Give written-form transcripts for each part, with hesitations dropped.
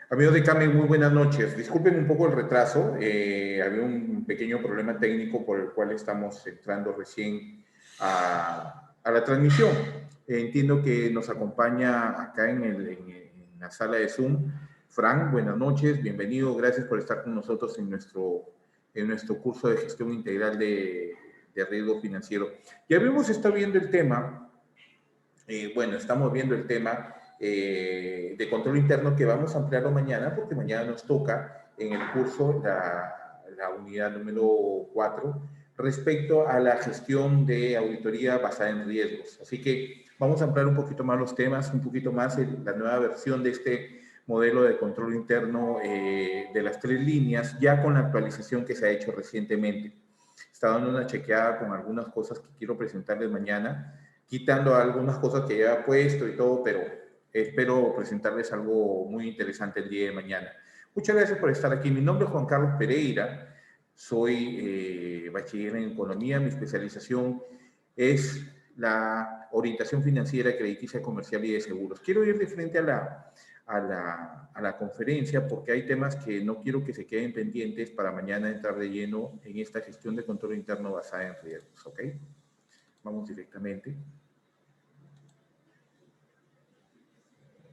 Amigos de Cami, muy buenas noches. Disculpen un poco el retraso. Había un pequeño problema técnico por el cual estamos entrando recién a la transmisión. Entiendo que nos acompaña acá en la sala de Zoom. Frank, buenas noches, bienvenido. Gracias por estar con nosotros en nuestro curso de gestión integral de riesgo financiero. Ya habíamos estado viendo el tema. Bueno, estamos viendo el tema de control interno que vamos a ampliarlo mañana, porque mañana nos toca en el curso la unidad número 4 respecto a la gestión de auditoría basada en riesgos. Así que vamos a ampliar un poquito más los temas, un poquito más la nueva versión de este modelo de control interno de las 3 líneas, ya con la actualización que se ha hecho recientemente. Está dando una chequeada con algunas cosas que quiero presentarles mañana, quitando algunas cosas que ya he puesto y todo, pero espero presentarles algo muy interesante el día de mañana. Muchas gracias por estar aquí. Mi nombre es Juan Carlos Pereira, soy bachiller en economía, mi especialización es la orientación financiera, crediticia, comercial y de seguros. Quiero ir de frente a la conferencia porque hay temas que no quiero que se queden pendientes para mañana entrar de lleno en esta gestión de control interno basada en riesgos, ¿ok? Vamos directamente.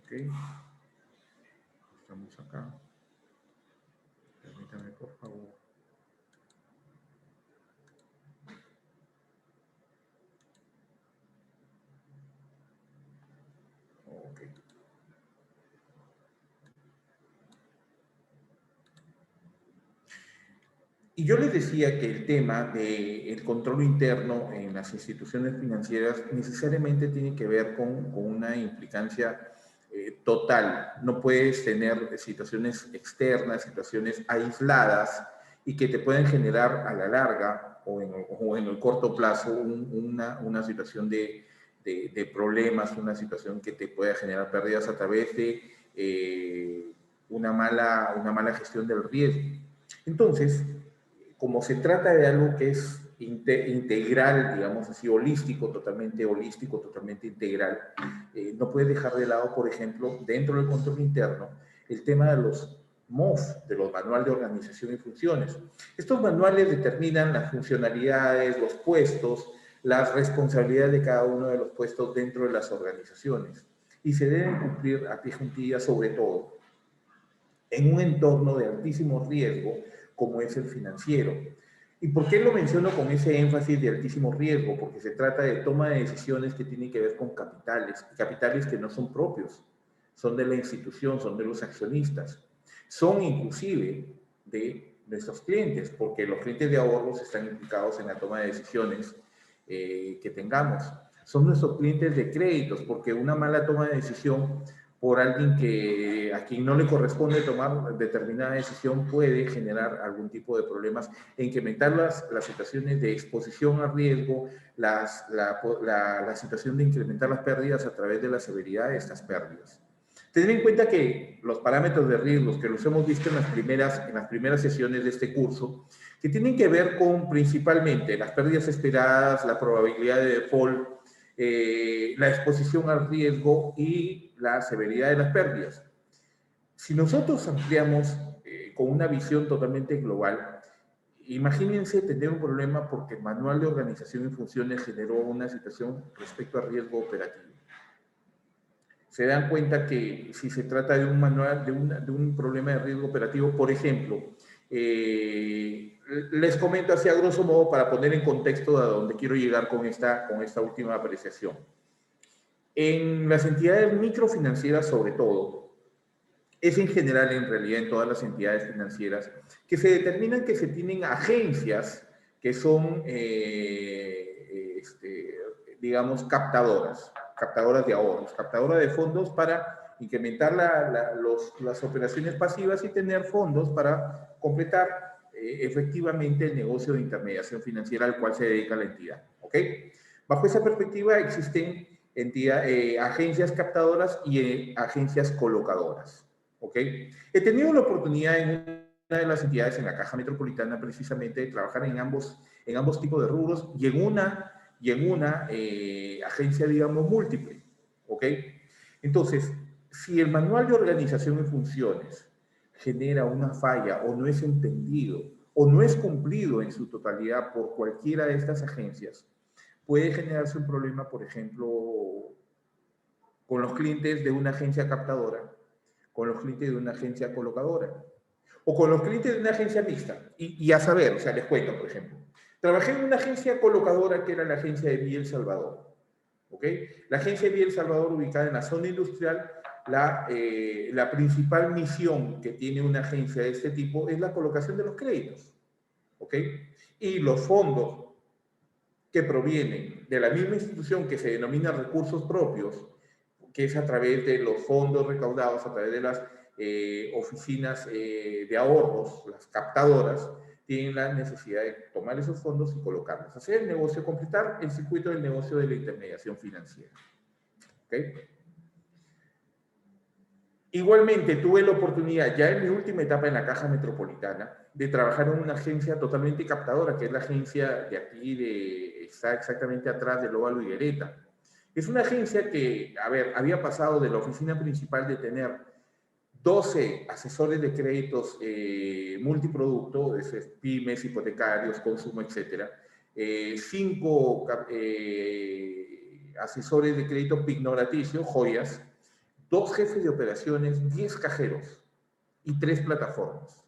Ok. Estamos acá. Permítame, por favor. Ok. Y yo les decía que el tema del control interno en las instituciones financieras necesariamente tiene que ver con una implicancia total. No puedes tener situaciones externas, situaciones aisladas y que te pueden generar a la larga o en el corto plazo una situación de problemas, una situación que te pueda generar pérdidas a través de una mala gestión del riesgo. Entonces, como se trata de algo que es integral, digamos así, holístico, totalmente integral, no puedes dejar de lado, por ejemplo, dentro del control interno, el tema de los MOF, de los manuales de organización y funciones. Estos manuales determinan las funcionalidades, los puestos, las responsabilidades de cada uno de los puestos dentro de las organizaciones y se deben cumplir a pie juntillas, sobre todo en un entorno de altísimo riesgo como es el financiero. ¿Y por qué lo menciono con ese énfasis de altísimo riesgo? Porque se trata de toma de decisiones que tienen que ver con capitales que no son propios, son de la institución, son de los accionistas, son inclusive de nuestros clientes, porque los clientes de ahorros están implicados en la toma de decisiones que tengamos. Son nuestros clientes de créditos, porque una mala toma de decisión por alguien a quien no le corresponde tomar determinada decisión puede generar algún tipo de problemas e incrementar las situaciones de exposición a riesgo, la situación de incrementar las pérdidas a través de la severidad de estas pérdidas. Tener en cuenta que los parámetros de riesgos que los hemos visto en las primeras sesiones de este curso, que tienen que ver con principalmente las pérdidas esperadas, la probabilidad de default, la exposición al riesgo y la severidad de las pérdidas. Si nosotros ampliamos con una visión totalmente global, imagínense tener un problema porque el manual de organización y funciones generó una situación respecto a riesgo operativo. Se dan cuenta que si se trata de un manual, de un problema de riesgo operativo, por ejemplo, les comento así a grosso modo para poner en contexto a dónde quiero llegar con esta última apreciación. En las entidades microfinancieras, sobre todo, es en general, en realidad, en todas las entidades financieras, que se determinan que se tienen agencias que son, digamos, captadoras de ahorros, captadoras de fondos para incrementar las operaciones pasivas y tener fondos para completar efectivamente el negocio de intermediación financiera al cual se dedica la entidad. ¿Ok? Bajo esa perspectiva existen agencias captadoras y agencias colocadoras. ¿Ok? He tenido la oportunidad en una de las entidades en la Caja Metropolitana precisamente de trabajar en ambos tipos de rubros y en una agencia, digamos, múltiple. ¿Ok? Entonces, Si el manual de organización y funciones genera una falla o no es entendido o no es cumplido en su totalidad por cualquiera de estas agencias, puede generarse un problema, por ejemplo, con los clientes de una agencia captadora, con los clientes de una agencia colocadora, o con los clientes de una agencia mixta. Y a saber, o sea, les cuento, por ejemplo. Trabajé en una agencia colocadora que era la agencia de Vía El Salvador. ¿Ok? La agencia de Vía El Salvador, ubicada en la zona industrial, la principal misión que tiene una agencia de este tipo es la colocación de los créditos. ¿Ok? Y los fondos que provienen de la misma institución que se denomina recursos propios, que es a través de los fondos recaudados, a través de las oficinas de ahorros, las captadoras, tienen la necesidad de tomar esos fondos y colocarlos. Hacer el negocio, completar el circuito del negocio de la intermediación financiera. ¿Okay? Igualmente, tuve la oportunidad, ya en mi última etapa en la Caja Metropolitana, de trabajar en una agencia totalmente captadora, que es la agencia de aquí, está exactamente atrás del Óvalo Higuereta. Es una agencia que, a ver, había pasado de la oficina principal de tener 12 asesores de créditos multiproducto, pymes, hipotecarios, consumo, etcétera, 5 asesores de crédito pignoraticio, joyas, 2 jefes de operaciones, 10 cajeros y 3 plataformas.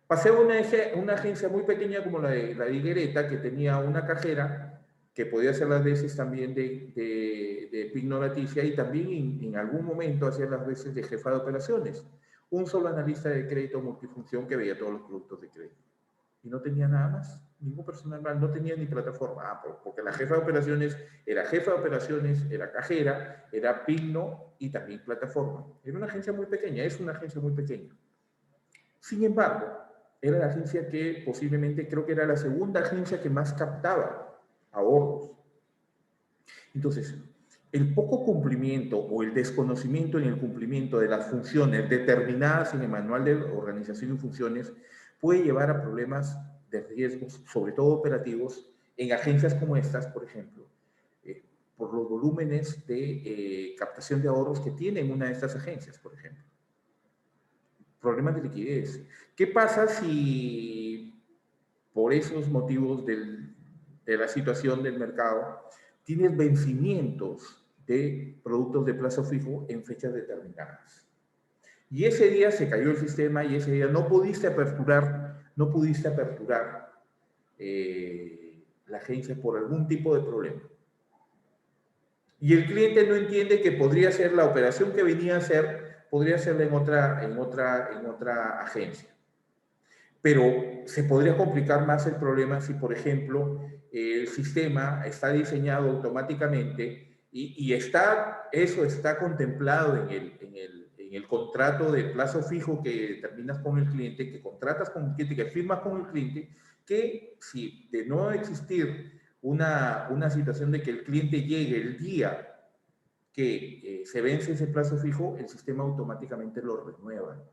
Pasé a una agencia muy pequeña como la de Higuereta, que tenía una cajera que podía hacer las veces también de pignoraticia y también en algún momento hacía las veces de jefa de operaciones. Un solo analista de crédito multifunción que veía todos los productos de crédito. Y no tenía nada más, ningún personal más, no tenía ni plataforma. Porque la jefa de operaciones, era cajera, era pigno y también plataforma. Era una agencia muy pequeña, es una agencia muy pequeña. Sin embargo, era la agencia que posiblemente, creo que era la segunda agencia que más captaba ahorros. Entonces, el poco cumplimiento o el desconocimiento en el cumplimiento de las funciones determinadas en el manual de organización y funciones puede llevar a problemas de riesgos, sobre todo operativos, en agencias como estas, por ejemplo, por los volúmenes de captación de ahorros que tienen una de estas agencias, por ejemplo. Problemas de liquidez. ¿Qué pasa si por esos motivos de la situación del mercado tienes vencimientos de productos de plazo fijo en fechas determinadas? Y ese día se cayó el sistema y ese día no pudiste aperturar la agencia por algún tipo de problema. Y el cliente no entiende que podría ser la operación que venía a hacer, podría hacerla en otra agencia. Pero se podría complicar más el problema si, por ejemplo, el sistema está diseñado automáticamente y eso está contemplado en el contrato de plazo fijo que terminas con el cliente, que contratas con el cliente, que firmas con el cliente, que si de no existir una situación de que el cliente llegue el día que se vence ese plazo fijo, el sistema automáticamente lo renueva.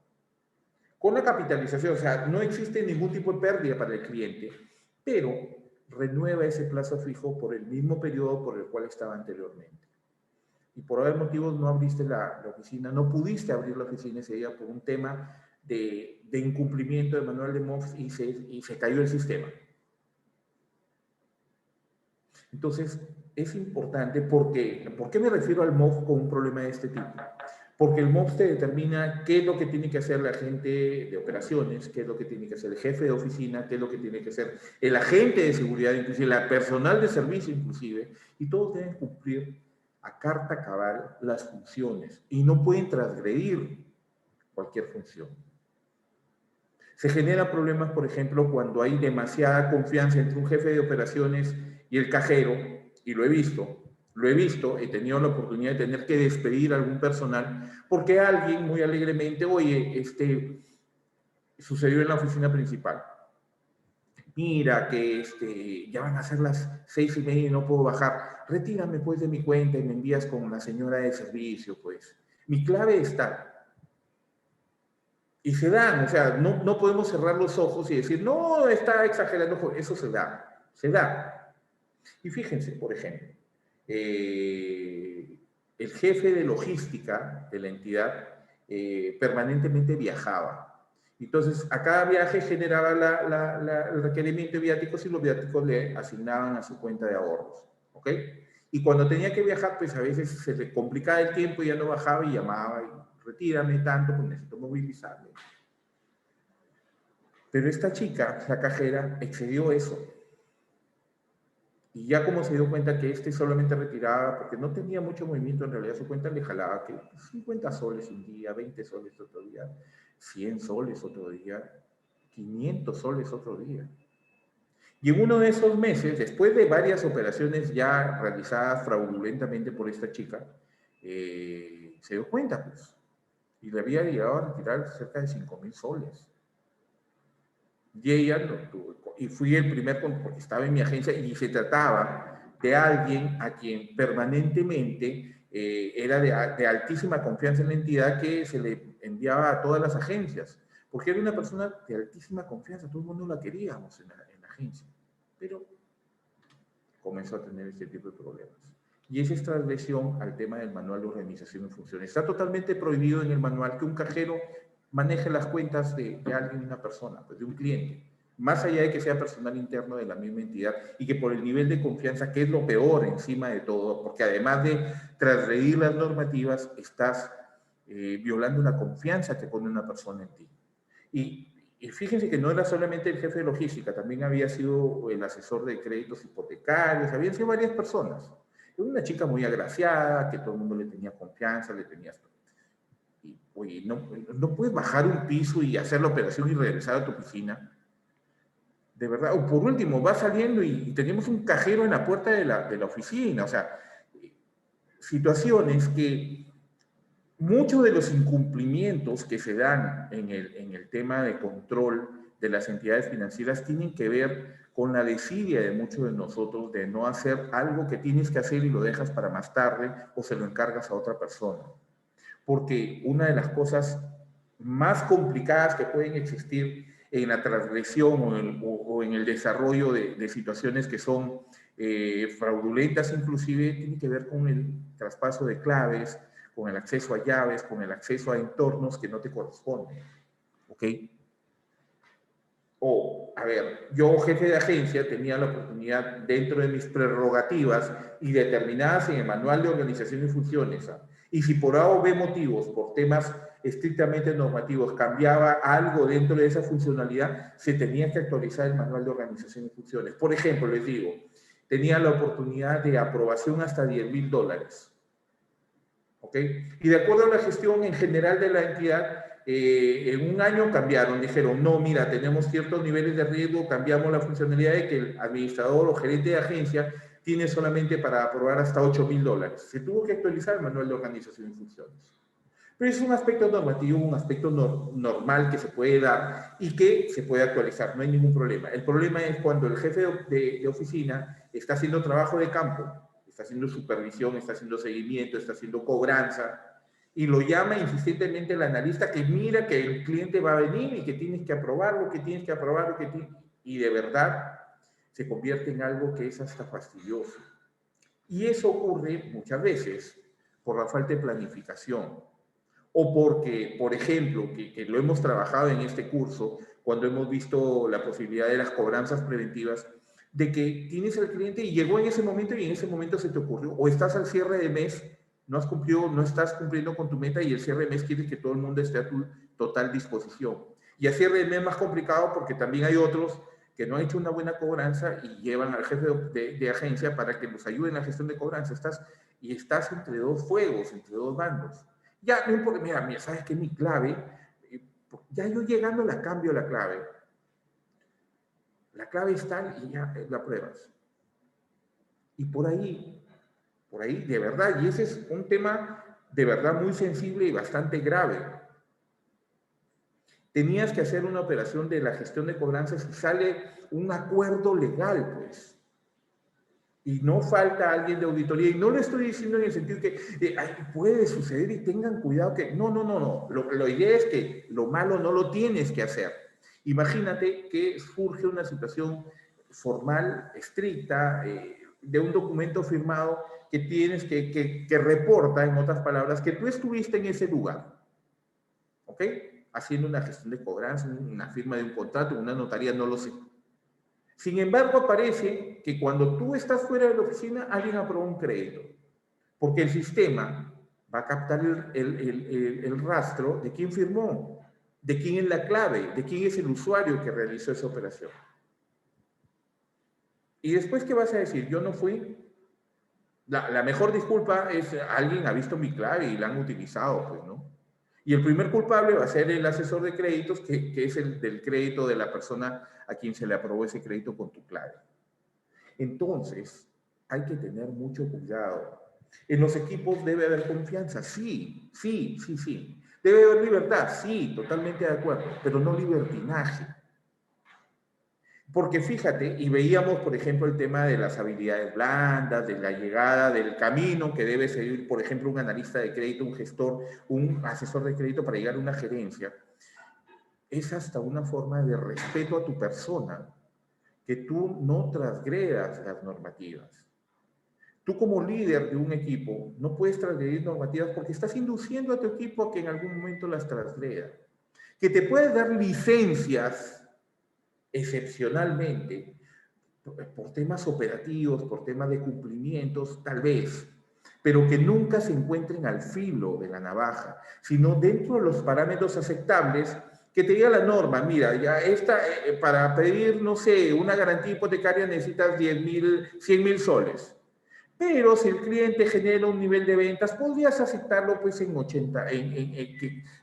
Con la capitalización, o sea, no existe ningún tipo de pérdida para el cliente, pero renueva ese plazo fijo por el mismo periodo por el cual estaba anteriormente. Y por haber motivos no abriste la oficina, no pudiste abrir la oficina ese día por un tema de incumplimiento del manual de MOF y se cayó el sistema. Entonces, es importante porque, ¿por qué me refiero al MOF con un problema de este tipo? Porque el MOF te determina qué es lo que tiene que hacer la gente de operaciones, qué es lo que tiene que hacer el jefe de oficina, qué es lo que tiene que hacer el agente de seguridad, inclusive la personal de servicio, inclusive, y todos deben cumplir a carta cabal las funciones y no pueden transgredir cualquier función. Se generan problemas, por ejemplo, cuando hay demasiada confianza entre un jefe de operaciones y el cajero, y lo he visto, he tenido la oportunidad de tener que despedir a algún personal, porque alguien muy alegremente, oye, sucedió en la oficina principal. Mira que ya van a ser las 6:30 y no puedo bajar. Retírame pues de mi cuenta y me envías con la señora de servicio, pues. Mi clave está. Y se dan, o sea, no podemos cerrar los ojos y decir, no, está exagerando, eso se da. Y fíjense, por ejemplo, el jefe de logística de la entidad permanentemente viajaba. Entonces, a cada viaje generaba el requerimiento de viáticos y los viáticos le asignaban a su cuenta de ahorros. ¿Ok? Y cuando tenía que viajar, pues a veces se le complicaba el tiempo y ya no bajaba y llamaba y retírame tanto, pues necesito movilizarme. Pero esta chica, la cajera, excedió eso. Y ya como se dio cuenta que este solamente retiraba, porque no tenía mucho movimiento, en realidad su cuenta le jalaba que 50 soles un día, 20 soles otro día, 100 soles otro día, 500 soles otro día. Y en uno de esos meses, después de varias operaciones ya realizadas fraudulentamente por esta chica, se dio cuenta, pues, y le había llegado a retirar cerca de 5.000 soles. Y ella lo tuvo, y fui el primer, porque estaba en mi agencia y se trataba de alguien a quien permanentemente era de altísima confianza en la entidad, que se le enviaba a todas las agencias, porque era una persona de altísima confianza, todo el mundo la queríamos en la agencia, pero comenzó a tener este tipo de problemas. Y esa es transgresión al tema del manual de organización y funciones. Está totalmente prohibido en el manual que un cajero maneje las cuentas de alguien, una persona, pues de un cliente, más allá de que sea personal interno de la misma entidad, y que por el nivel de confianza, que es lo peor encima de todo, porque además de transgredir las normativas, estás violando una confianza que pone una persona en ti. Y fíjense que no era solamente el jefe de logística, también había sido el asesor de créditos hipotecarios, habían sido varias personas. Una chica muy agraciada, que todo el mundo le tenía confianza, le tenía... Y, oye, no puedes bajar un piso y hacer la operación y regresar a tu oficina. De verdad. O por último, vas saliendo y tenemos un cajero en la puerta de la oficina. O sea, situaciones que muchos de los incumplimientos que se dan en el tema de control de las entidades financieras tienen que ver con la desidia de muchos de nosotros de no hacer algo que tienes que hacer y lo dejas para más tarde o se lo encargas a otra persona. Porque una de las cosas más complicadas que pueden existir en la transgresión o en el desarrollo de situaciones que son fraudulentas inclusive, tiene que ver con el traspaso de claves, con el acceso a llaves, con el acceso a entornos que no te corresponden. ¿Ok? O, a ver, yo, jefe de agencia, tenía la oportunidad, dentro de mis prerrogativas y determinadas en el manual de organización y funciones, ¿ah? Y si por A o B motivos, por temas estrictamente normativos, cambiaba algo dentro de esa funcionalidad, se tenía que actualizar el manual de organización y funciones. Por ejemplo, les digo, tenía la oportunidad de aprobación hasta $10.000. ¿Ok? Y de acuerdo a la gestión en general de la entidad, en un año cambiaron, dijeron, no, mira, tenemos ciertos niveles de riesgo, cambiamos la funcionalidad de que el administrador o gerente de agencia tiene solamente para aprobar hasta $8.000. Se tuvo que actualizar el manual de organización y funciones. Pero es un aspecto normativo, un aspecto normal que se puede dar y que se puede actualizar, no hay ningún problema. El problema es cuando el jefe de oficina está haciendo trabajo de campo, está haciendo supervisión, está haciendo seguimiento, está haciendo cobranza, y lo llama insistentemente el analista que mira que el cliente va a venir y que tienes que aprobarlo, que tienes que aprobarlo, y de verdad se convierte en algo que es hasta fastidioso. Y eso ocurre muchas veces por la falta de planificación, o porque, por ejemplo, que lo hemos trabajado en este curso, cuando hemos visto la posibilidad de las cobranzas preventivas, de que tienes al cliente y llegó en ese momento y en ese momento se te ocurrió, o estás al cierre de mes, no has cumplido, no estás cumpliendo con tu meta y el cierre de mes quieres que todo el mundo esté a tu total disposición. Y el cierre de mes es más complicado porque también hay otros que no han hecho una buena cobranza y llevan al jefe de agencia para que nos ayude en la gestión de cobranza. Estás entre dos fuegos, entre dos bandos. Ya, no importa, mira, ¿sabes qué? Mi clave, ya yo llegando la cambio la clave. La clave está y ya la pruebas. Y por ahí, de verdad, y ese es un tema de verdad muy sensible y bastante grave. Tenías que hacer una operación de la gestión de cobranzas y sale un acuerdo legal, pues. Y no falta alguien de auditoría, y no lo estoy diciendo en el sentido que puede suceder y tengan cuidado que... No. La idea es que lo malo no lo tienes que hacer. Imagínate que surge una situación formal, estricta, de un documento firmado que tienes que reporta, en otras palabras, que tú estuviste en ese lugar, ¿ok? Haciendo una gestión de cobranza, una firma de un contrato, una notaría, no lo sé. Sin embargo, aparece que cuando tú estás fuera de la oficina, alguien aprobó un crédito, porque el sistema va a captar el rastro de quién firmó, de quién es la clave, de quién es el usuario que realizó esa operación. Y después, ¿qué vas a decir? Yo no fui. La mejor disculpa es alguien ha visto mi clave y la han utilizado, pues, ¿no? Y el primer culpable va a ser el asesor de créditos, que es el del crédito de la persona a quien se le aprobó ese crédito con tu clave. Entonces, hay que tener mucho cuidado. En los equipos debe haber confianza, sí, sí, sí, sí. Debe haber libertad, sí, totalmente de acuerdo, pero no libertinaje. Porque fíjate, y veíamos, por ejemplo, el tema de las habilidades blandas, de la llegada, del camino que debe seguir, por ejemplo, un analista de crédito, un gestor, un asesor de crédito para llegar a una gerencia. Es hasta una forma de respeto a tu persona, que tú no transgredas las normativas. Tú como líder de un equipo no puedes transgredir normativas porque estás induciendo a tu equipo a que en algún momento las transgreda. Que te puedes dar licencias excepcionalmente por temas operativos, por temas de cumplimientos, tal vez, pero que nunca se encuentren al filo de la navaja, sino dentro de los parámetros aceptables que te diga la norma. Mira, ya para pedir, no sé, una garantía hipotecaria necesitas 10.000, 100.000 soles. Pero si el cliente genera un nivel de ventas, podrías aceptarlo pues en 80,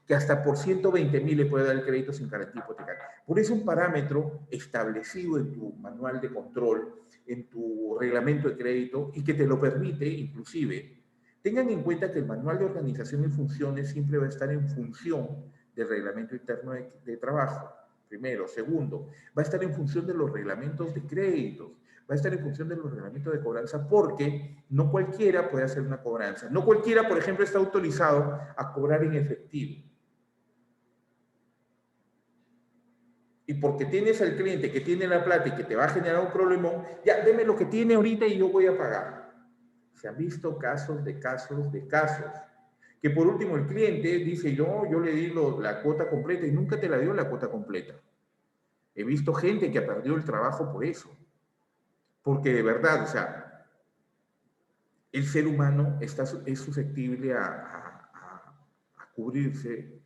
que hasta por 120.000 le puede dar el crédito sin garantía hipotecaria. Por eso un parámetro establecido en tu manual de control, en tu reglamento de crédito y que te lo permite inclusive. Tengan en cuenta que el manual de organización y funciones siempre va a estar en función del reglamento interno de trabajo. Primero. Segundo, va a estar en función de los reglamentos de créditos, va a estar en función de los reglamentos de cobranza, porque no cualquiera puede hacer una cobranza. No cualquiera, por ejemplo, está autorizado a cobrar en efectivo. Y porque tienes al cliente que tiene la plata y que te va a generar un problema, ya, deme lo que tiene ahorita y yo voy a pagar. Se han visto casos de casos de casos. Que por último el cliente dice, yo le di la cuota completa y nunca te la dio la cuota completa. He visto gente que ha perdido el trabajo por eso. Porque de verdad, o sea, el ser humano es susceptible a cubrirse,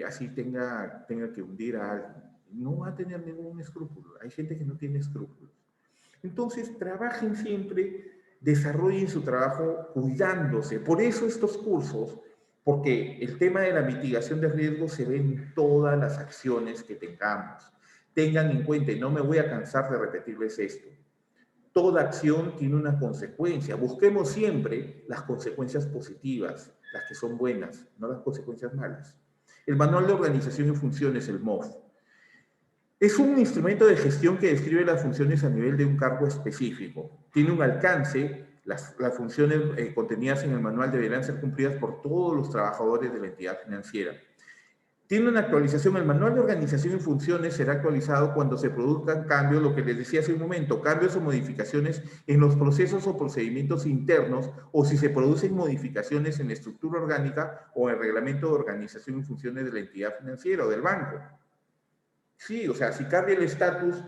así tenga que hundir a alguien. No va a tener ningún escrúpulo. Hay gente que no tiene escrúpulos. Entonces, trabajen siempre, desarrollen su trabajo cuidándose. Por eso estos cursos, porque el tema de la mitigación de riesgos se ve en todas las acciones que tengamos. Tengan en cuenta, y no me voy a cansar de repetirles esto, toda acción tiene una consecuencia. Busquemos siempre las consecuencias positivas, las que son buenas, no las consecuencias malas. El Manual de Organización y Funciones, el MOF, es un instrumento de gestión que describe las funciones a nivel de un cargo específico. Tiene un alcance, las funciones contenidas en el manual deberán ser cumplidas por todos los trabajadores de la entidad financiera. Tiene una actualización, el manual de organización y funciones será actualizado cuando se produzcan cambios, lo que les decía hace un momento, cambios o modificaciones en los procesos o procedimientos internos, o si se producen modificaciones en la estructura orgánica o en el reglamento de organización y funciones de la entidad financiera o del banco. Sí, o sea, si cambia el estatus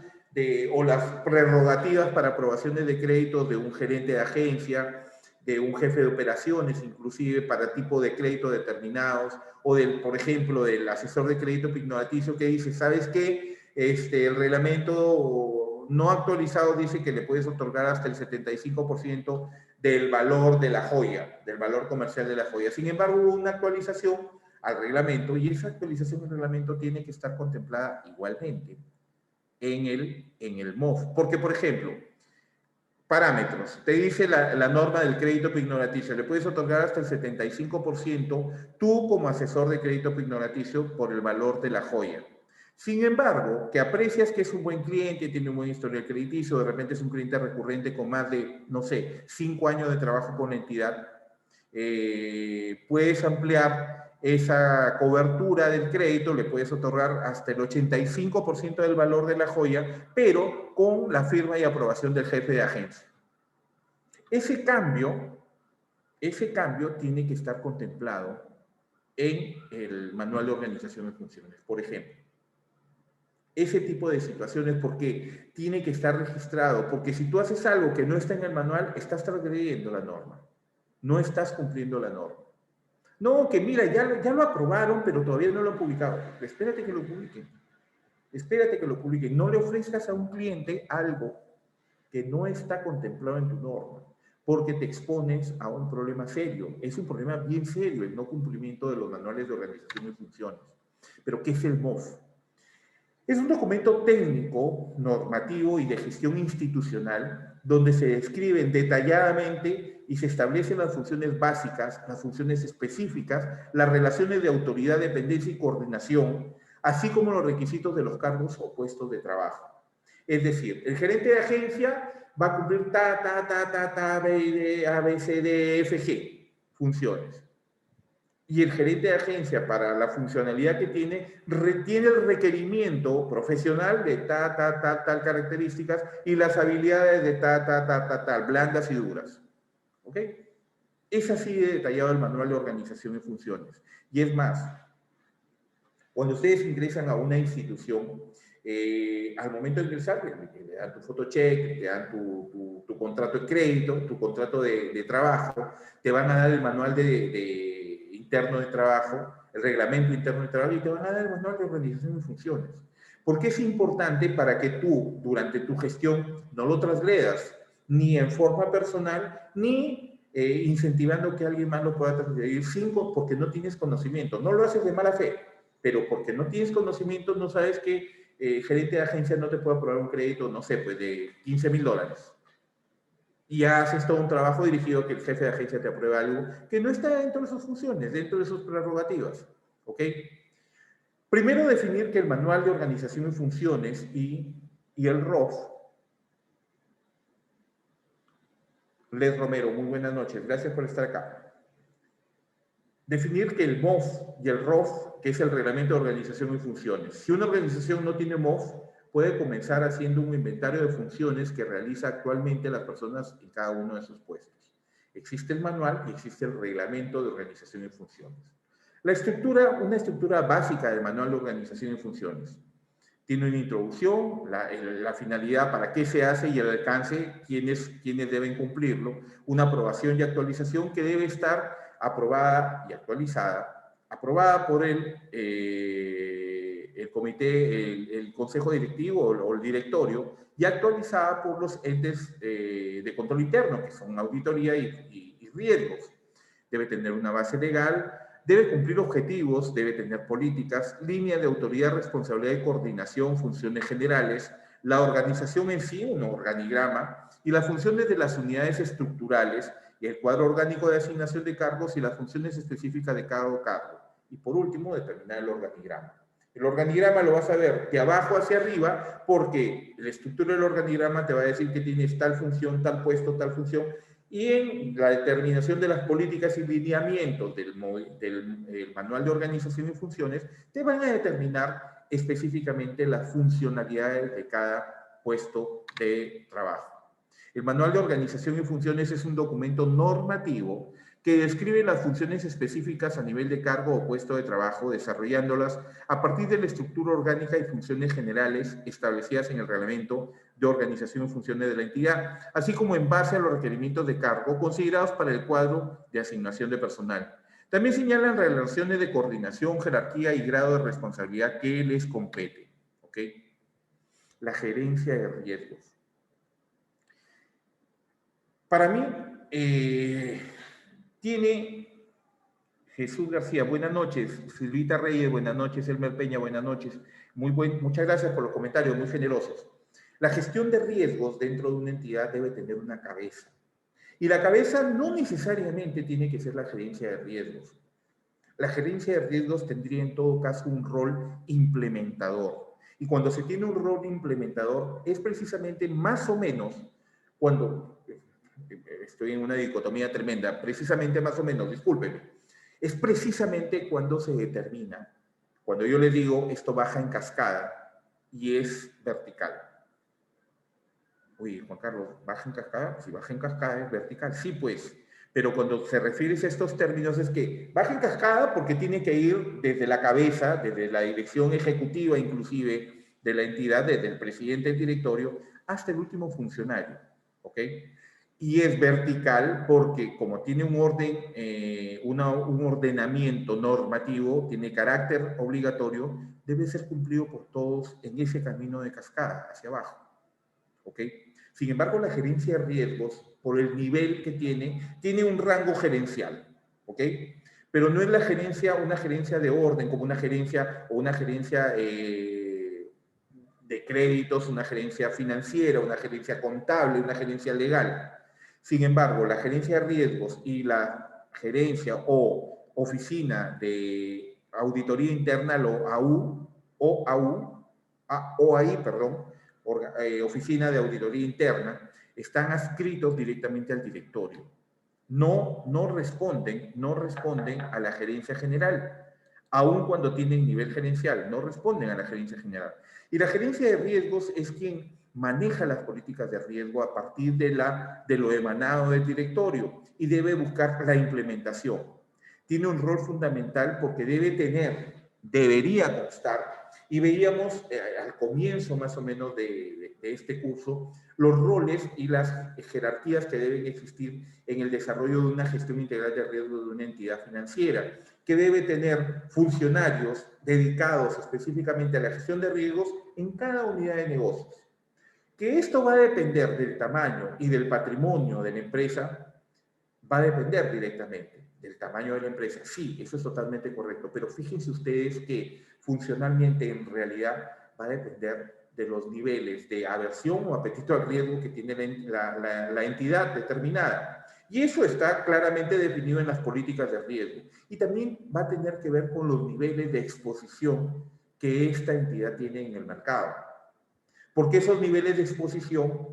o las prerrogativas para aprobaciones de créditos de un gerente de agencia, de un jefe de operaciones, inclusive para tipo de crédito determinados, o del, por ejemplo, del asesor de crédito pignoraticio que dice, ¿sabes qué? El reglamento no actualizado dice que le puedes otorgar hasta el 75% del valor de la joya, del valor comercial de la joya. Sin embargo, hubo una actualización al reglamento y esa actualización del reglamento tiene que estar contemplada igualmente en el MOF. Porque, por ejemplo, parámetros. Te dice la norma del crédito pignoraticio. Le puedes otorgar hasta el 75% tú como asesor de crédito pignoraticio por el valor de la joya. Sin embargo, que aprecias que es un buen cliente, tiene un buen historial crediticio, de repente es un cliente recurrente con más de, no sé, 5 años de trabajo con la entidad, puedes ampliar esa cobertura del crédito, le puedes otorgar hasta el 85% del valor de la joya, pero con la firma y aprobación del jefe de agencia. Ese cambio tiene que estar contemplado en el manual de organización de funciones. Por ejemplo, ese tipo de situaciones, porque tiene que estar registrado, porque si tú haces algo que no está en el manual, estás transgrediendo la norma, no estás cumpliendo la norma. No, que mira, ya lo aprobaron, pero todavía no lo han publicado. Espérate que lo publiquen. Espérate que lo publiquen. No le ofrezcas a un cliente algo que no está contemplado en tu norma, porque te expones a un problema serio. Es un problema bien serio el no cumplimiento de los manuales de organización y funciones. Pero, ¿qué es el MOF? Es un documento técnico, normativo y de gestión institucional donde se describen detalladamente y se establecen las funciones básicas, las funciones específicas, las relaciones de autoridad, dependencia y coordinación, así como los requisitos de los cargos o puestos de trabajo. Es decir, el gerente de agencia va a cumplir A, B, C, D, F, G funciones. Y el gerente de agencia, para la funcionalidad que tiene, retiene el requerimiento profesional de tal características y las habilidades de tal, blandas y duras. ¿Ok? Es así de detallado el manual de organización y funciones. Y es más, cuando ustedes ingresan a una institución, al momento de ingresar, te dan tu fotocheck, te dan tu contrato de crédito, tu contrato de trabajo, te van a dar el manual interno de trabajo, el reglamento interno de trabajo y te van a dar el manual de organización y funciones. Porque es importante para que tú, durante tu gestión, no lo trasgredas ni en forma personal, ni incentivando que alguien más lo pueda transgredir, porque no tienes conocimiento. No lo haces de mala fe, pero porque no tienes conocimiento, no sabes que gerente de agencia no te puede aprobar un crédito, no sé, pues de $15,000. Y haces todo un trabajo dirigido a que el jefe de agencia te apruebe algo que no está dentro de sus funciones, dentro de sus prerrogativas. ¿Ok? Primero, definir que el manual de organización y funciones y el ROF. Les Romero, muy buenas noches, gracias por estar acá. Definir que el MOF y el ROF, que es el reglamento de organización y funciones. Si una organización no tiene MOF, puede comenzar haciendo un inventario de funciones que realiza actualmente las personas en cada uno de sus puestos. Existe el manual y existe el reglamento de organización y funciones. La estructura, una estructura básica del manual de organización y funciones. Tiene una introducción, la finalidad, para qué se hace y el alcance, quiénes deben cumplirlo, una aprobación y actualización que debe estar aprobada y actualizada, aprobada por el comité, el consejo directivo o el directorio, y actualizada por los entes de control interno, que son auditoría y riesgos. Debe tener una base legal, debe cumplir objetivos, debe tener políticas, línea de autoridad, responsabilidad y coordinación, funciones generales, la organización en sí, un organigrama, y las funciones de las unidades estructurales, y el cuadro orgánico de asignación de cargos y las funciones específicas de cada cargo. Y por último, determinar el organigrama. El organigrama lo vas a ver de abajo hacia arriba porque la estructura del organigrama te va a decir que tienes tal función, tal puesto, tal función, y en la determinación de las políticas y lineamientos del manual de organización y funciones te van a determinar específicamente las funcionalidades de cada puesto de trabajo. El manual de organización y funciones es un documento normativo que describe las funciones específicas a nivel de cargo o puesto de trabajo, desarrollándolas a partir de la estructura orgánica y funciones generales establecidas en el reglamento de organización y funciones de la entidad, así como en base a los requerimientos de cargo considerados para el cuadro de asignación de personal. También señalan relaciones de coordinación, jerarquía y grado de responsabilidad que les compete. ¿Ok? La gerencia de riesgos. Para mí, tiene Jesús García, buenas noches. Silvita Reyes, buenas noches. Elmer Peña, buenas noches. Muchas gracias por los comentarios, muy generosos. La gestión de riesgos dentro de una entidad debe tener una cabeza. Y la cabeza no necesariamente tiene que ser la gerencia de riesgos. La gerencia de riesgos tendría en todo caso un rol implementador. Y cuando se tiene un rol implementador es precisamente más o menos cuando, estoy en una dicotomía tremenda, precisamente más o menos, discúlpenme, es precisamente cuando se determina, cuando yo les digo esto baja en cascada y es vertical. Oye, Juan Carlos, ¿baja en cascada? Si baja en cascada es vertical. Sí, pues. Pero cuando se refiere a estos términos es que baja en cascada porque tiene que ir desde la cabeza, desde la dirección ejecutiva inclusive de la entidad, desde el presidente del directorio, hasta el último funcionario. ¿Ok? Y es vertical porque como tiene un orden, un ordenamiento normativo, tiene carácter obligatorio, debe ser cumplido por todos en ese camino de cascada hacia abajo. ¿Ok? Sin embargo, la gerencia de riesgos, por el nivel que tiene un rango gerencial. ¿Ok? Pero no es la gerencia, una gerencia de orden, como una gerencia o una gerencia de créditos, una gerencia financiera, una gerencia contable, una gerencia legal. Sin embargo, la gerencia de riesgos y la gerencia o oficina de auditoría interna, o AU, OAI, perdón, oficina de auditoría interna, están adscritos directamente al directorio. No responden a la gerencia general, aun cuando tienen nivel gerencial, no responden a la gerencia general. Y la gerencia de riesgos es quien maneja las políticas de riesgo a partir de lo emanado del directorio y debe buscar la implementación. Tiene un rol fundamental porque debería constar, y veíamos al comienzo más o menos de este curso, los roles y las jerarquías que deben existir en el desarrollo de una gestión integral de riesgo de una entidad financiera, que debe tener funcionarios dedicados específicamente a la gestión de riesgos en cada unidad de negocios. Que esto va a depender del tamaño y del patrimonio de la empresa, va a depender directamente del tamaño de la empresa. Sí, eso es totalmente correcto, pero fíjense ustedes que funcionalmente en realidad va a depender de los niveles de aversión o apetito al riesgo que tiene la entidad determinada. Y eso está claramente definido en las políticas de riesgo. Y también va a tener que ver con los niveles de exposición que esta entidad tiene en el mercado. Porque esos niveles de exposición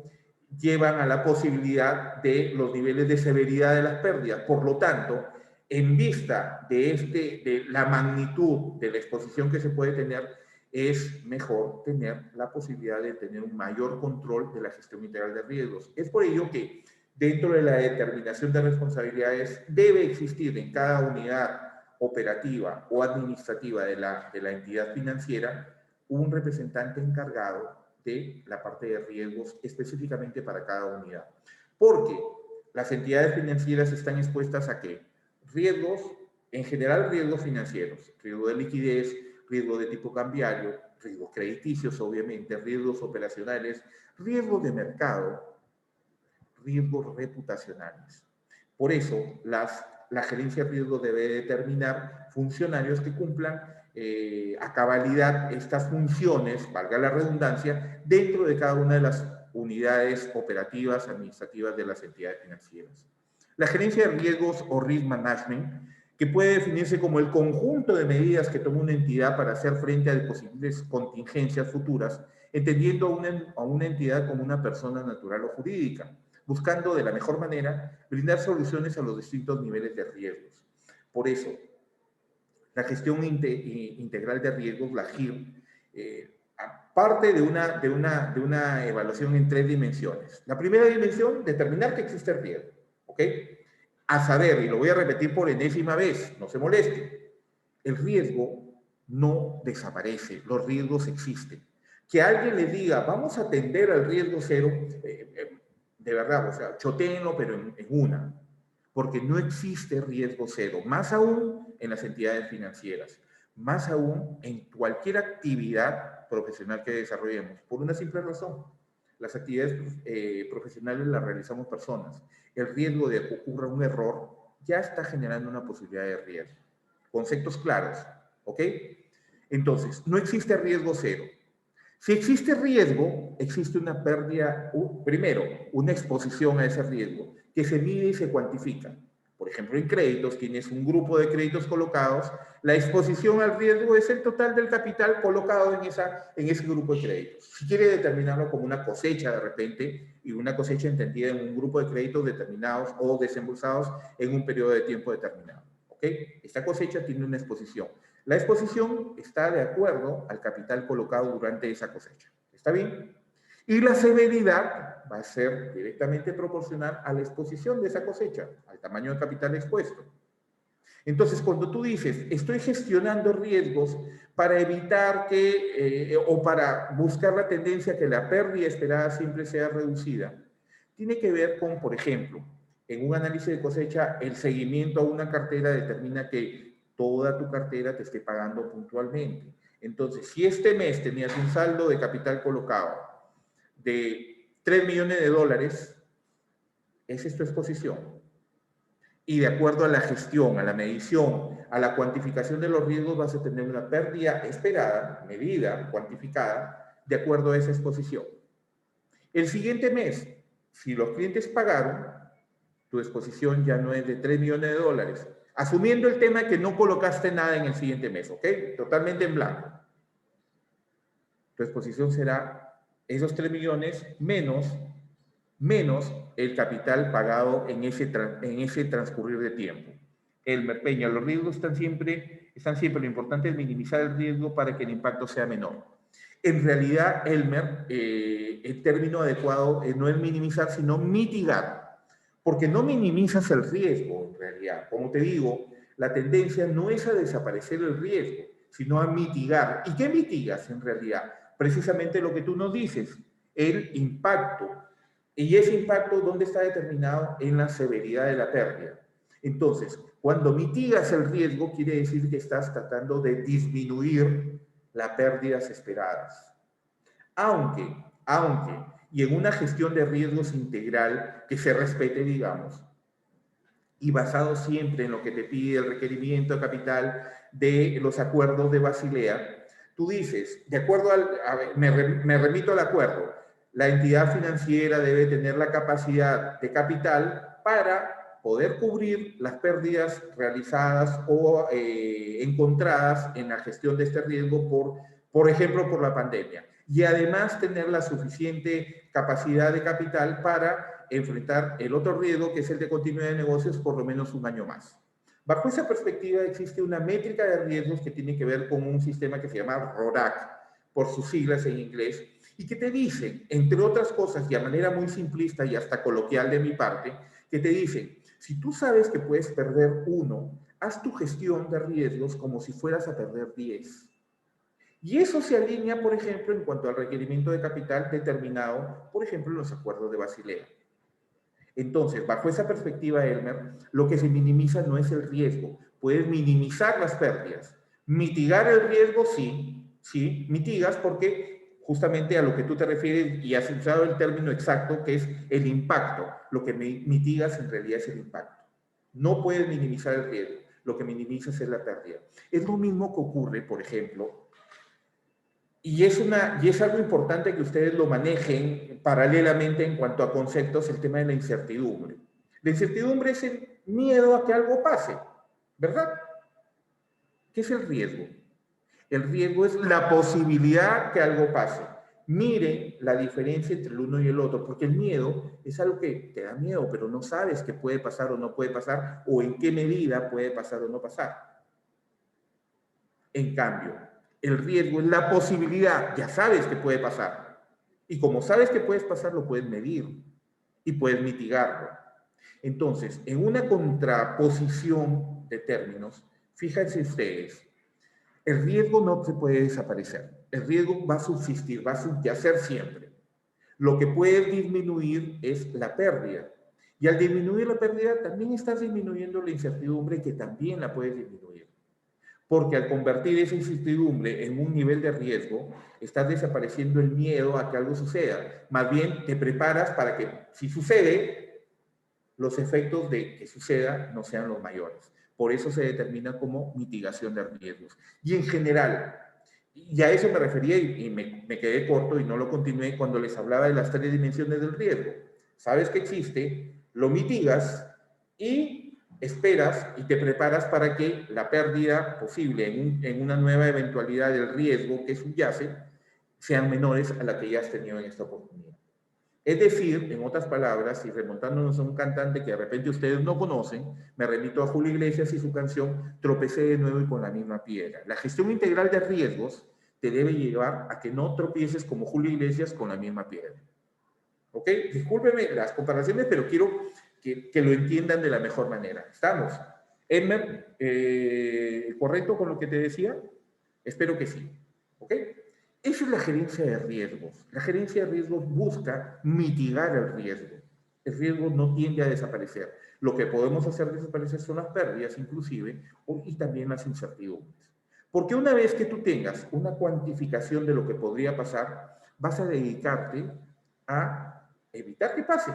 llevan a la posibilidad de los niveles de severidad de las pérdidas. Por lo tanto, en vista de la magnitud de la exposición que se puede tener, es mejor tener la posibilidad de tener un mayor control de la gestión integral de riesgos. Es por ello que dentro de la determinación de responsabilidades debe existir en cada unidad operativa o administrativa de la entidad financiera un representante encargado de la parte de riesgos específicamente para cada unidad. Porque las entidades financieras están expuestas a que riesgos, en general riesgos financieros, riesgo de liquidez, riesgo de tipo cambiario, riesgos crediticios, obviamente, riesgos operacionales, riesgos de mercado, riesgos reputacionales. Por eso, la gerencia de riesgo debe determinar funcionarios que cumplan a cabalidad estas funciones, valga la redundancia, dentro de cada una de las unidades operativas, administrativas de las entidades financieras. La gerencia de riesgos o risk management, que puede definirse como el conjunto de medidas que toma una entidad para hacer frente a posibles contingencias futuras, entendiendo a una entidad como una persona natural o jurídica, buscando de la mejor manera brindar soluciones a los distintos niveles de riesgos. Por eso, la gestión integral de riesgos, la GIR, parte de una evaluación en 3 dimensiones. La primera dimensión, determinar que existe el riesgo, ¿ok? A saber, y lo voy a repetir por enésima vez, no se moleste, el riesgo no desaparece, los riesgos existen. Que alguien les diga, vamos a atender al riesgo cero, de verdad, o sea, chotéenlo, pero en una, porque no existe riesgo cero, más aún en las entidades financieras, más aún en cualquier actividad profesional que desarrollemos, por una simple razón. Las actividades profesionales las realizamos personas. El riesgo de que ocurra un error ya está generando una posibilidad de riesgo. Conceptos claros, ¿ok? Entonces, no existe riesgo cero. Si existe riesgo, existe una pérdida, primero, una exposición a ese riesgo, que se mide y se cuantifica. Por ejemplo, en créditos, tienes un grupo de créditos colocados, la exposición al riesgo es el total del capital colocado en ese grupo de créditos. Si quiere determinarlo como una cosecha de repente, y una cosecha entendida en un grupo de créditos determinados o desembolsados en un periodo de tiempo determinado. ¿Ok? Esta cosecha tiene una exposición. La exposición está de acuerdo al capital colocado durante esa cosecha. ¿Está bien? Y la severidad va a ser directamente proporcional a la exposición de esa cosecha, al tamaño de capital expuesto. Entonces, cuando tú dices, estoy gestionando riesgos para evitar que, o para buscar la tendencia que la pérdida esperada siempre sea reducida, tiene que ver con, por ejemplo, en un análisis de cosecha, el seguimiento a una cartera determina que toda tu cartera te esté pagando puntualmente. Entonces, si este mes tenías un saldo de capital colocado de 3 millones de dólares, esa es tu exposición. Y de acuerdo a la gestión, a la medición, a la cuantificación de los riesgos, vas a tener una pérdida esperada, medida, cuantificada, de acuerdo a esa exposición. El siguiente mes, si los clientes pagaron, tu exposición ya no es de 3 millones de dólares, asumiendo el tema que no colocaste nada en el siguiente mes, ¿ok? Totalmente en blanco. Tu exposición será esos 3 millones menos el capital pagado en ese transcurrir de tiempo. Elmer Peña, los riesgos están siempre, lo importante es minimizar el riesgo para que el impacto sea menor. En realidad, Elmer, el término adecuado no es minimizar, sino mitigar, porque no minimizas el riesgo, en realidad. Como te digo, la tendencia no es a desaparecer el riesgo, sino a mitigar. ¿Y qué mitigas en realidad? Precisamente lo que tú nos dices, el impacto. Y ese impacto, ¿dónde está determinado? En la severidad de la pérdida. Entonces, cuando mitigas el riesgo, quiere decir que estás tratando de disminuir las pérdidas esperadas. Aunque, y en una gestión de riesgos integral que se respete, digamos, y basado siempre en lo que te pide el requerimiento de capital de los acuerdos de Basilea, tú dices, de acuerdo me remito al acuerdo, la entidad financiera debe tener la capacidad de capital para poder cubrir las pérdidas realizadas o encontradas en la gestión de este riesgo por ejemplo, por la pandemia. Y además tener la suficiente capacidad de capital para enfrentar el otro riesgo, que es el de continuidad de negocios, por lo menos un año más. Bajo esa perspectiva existe una métrica de riesgos que tiene que ver con un sistema que se llama RORAC, por sus siglas en inglés, y que te dicen, entre otras cosas, y a manera muy simplista y hasta coloquial de mi parte, que te dicen, si tú sabes que puedes perder 1, haz tu gestión de riesgos como si fueras a perder 10. Y eso se alinea, por ejemplo, en cuanto al requerimiento de capital determinado, por ejemplo, en los acuerdos de Basilea. Entonces, bajo esa perspectiva, Elmer, lo que se minimiza no es el riesgo. Puedes minimizar las pérdidas. Mitigar el riesgo, sí, mitigas porque justamente a lo que tú te refieres y has usado el término exacto que es el impacto. Lo que mitigas en realidad es el impacto. No puedes minimizar el riesgo. Lo que minimizas es la pérdida. Es lo mismo que ocurre, por ejemplo, y es algo importante que ustedes lo manejen paralelamente en cuanto a conceptos, el tema de la incertidumbre. La incertidumbre es el miedo a que algo pase, ¿verdad? ¿Qué es el riesgo? El riesgo es la posibilidad que algo pase. Mire la diferencia entre el uno y el otro, porque el miedo es algo que te da miedo, pero no sabes qué puede pasar o no puede pasar, o en qué medida puede pasar o no pasar. En cambio, el riesgo es la posibilidad, ya sabes que puede pasar. Y como sabes que puedes pasar, lo puedes medir y puedes mitigarlo. Entonces, en una contraposición de términos, fíjense ustedes, el riesgo no se puede desaparecer. El riesgo va a subsistir, va a subyacer siempre. Lo que puede disminuir es la pérdida. Y al disminuir la pérdida, también estás disminuyendo la incertidumbre, que también la puedes disminuir. Porque al convertir esa incertidumbre en un nivel de riesgo, estás desapareciendo el miedo a que algo suceda. Más bien te preparas para que, si sucede, los efectos de que suceda no sean los mayores. Por eso se determina como mitigación de riesgos. Y en general, y a eso me refería y me quedé corto y no lo continué cuando les hablaba de las 3 dimensiones del riesgo. Sabes que existe, lo mitigas y esperas y te preparas para que la pérdida posible en una nueva eventualidad del riesgo que subyace sean menores a la que ya has tenido en esta oportunidad. Es decir, en otras palabras, y remontándonos a un cantante que de repente ustedes no conocen, me remito a Julio Iglesias y su canción Tropecé de nuevo y con la misma piedra. La gestión integral de riesgos te debe llevar a que no tropieces como Julio Iglesias con la misma piedra. ¿Ok? Discúlpeme las comparaciones, pero quiero que lo entiendan de la mejor manera. ¿Estamos? Edmer, ¿correcto con lo que te decía? Espero que sí. ¿Ok? Esa es la gerencia de riesgos. La gerencia de riesgos busca mitigar el riesgo. El riesgo no tiende a desaparecer. Lo que podemos hacer desaparecer son las pérdidas, inclusive, y también las incertidumbres. Porque una vez que tú tengas una cuantificación de lo que podría pasar, vas a dedicarte a evitar que pase.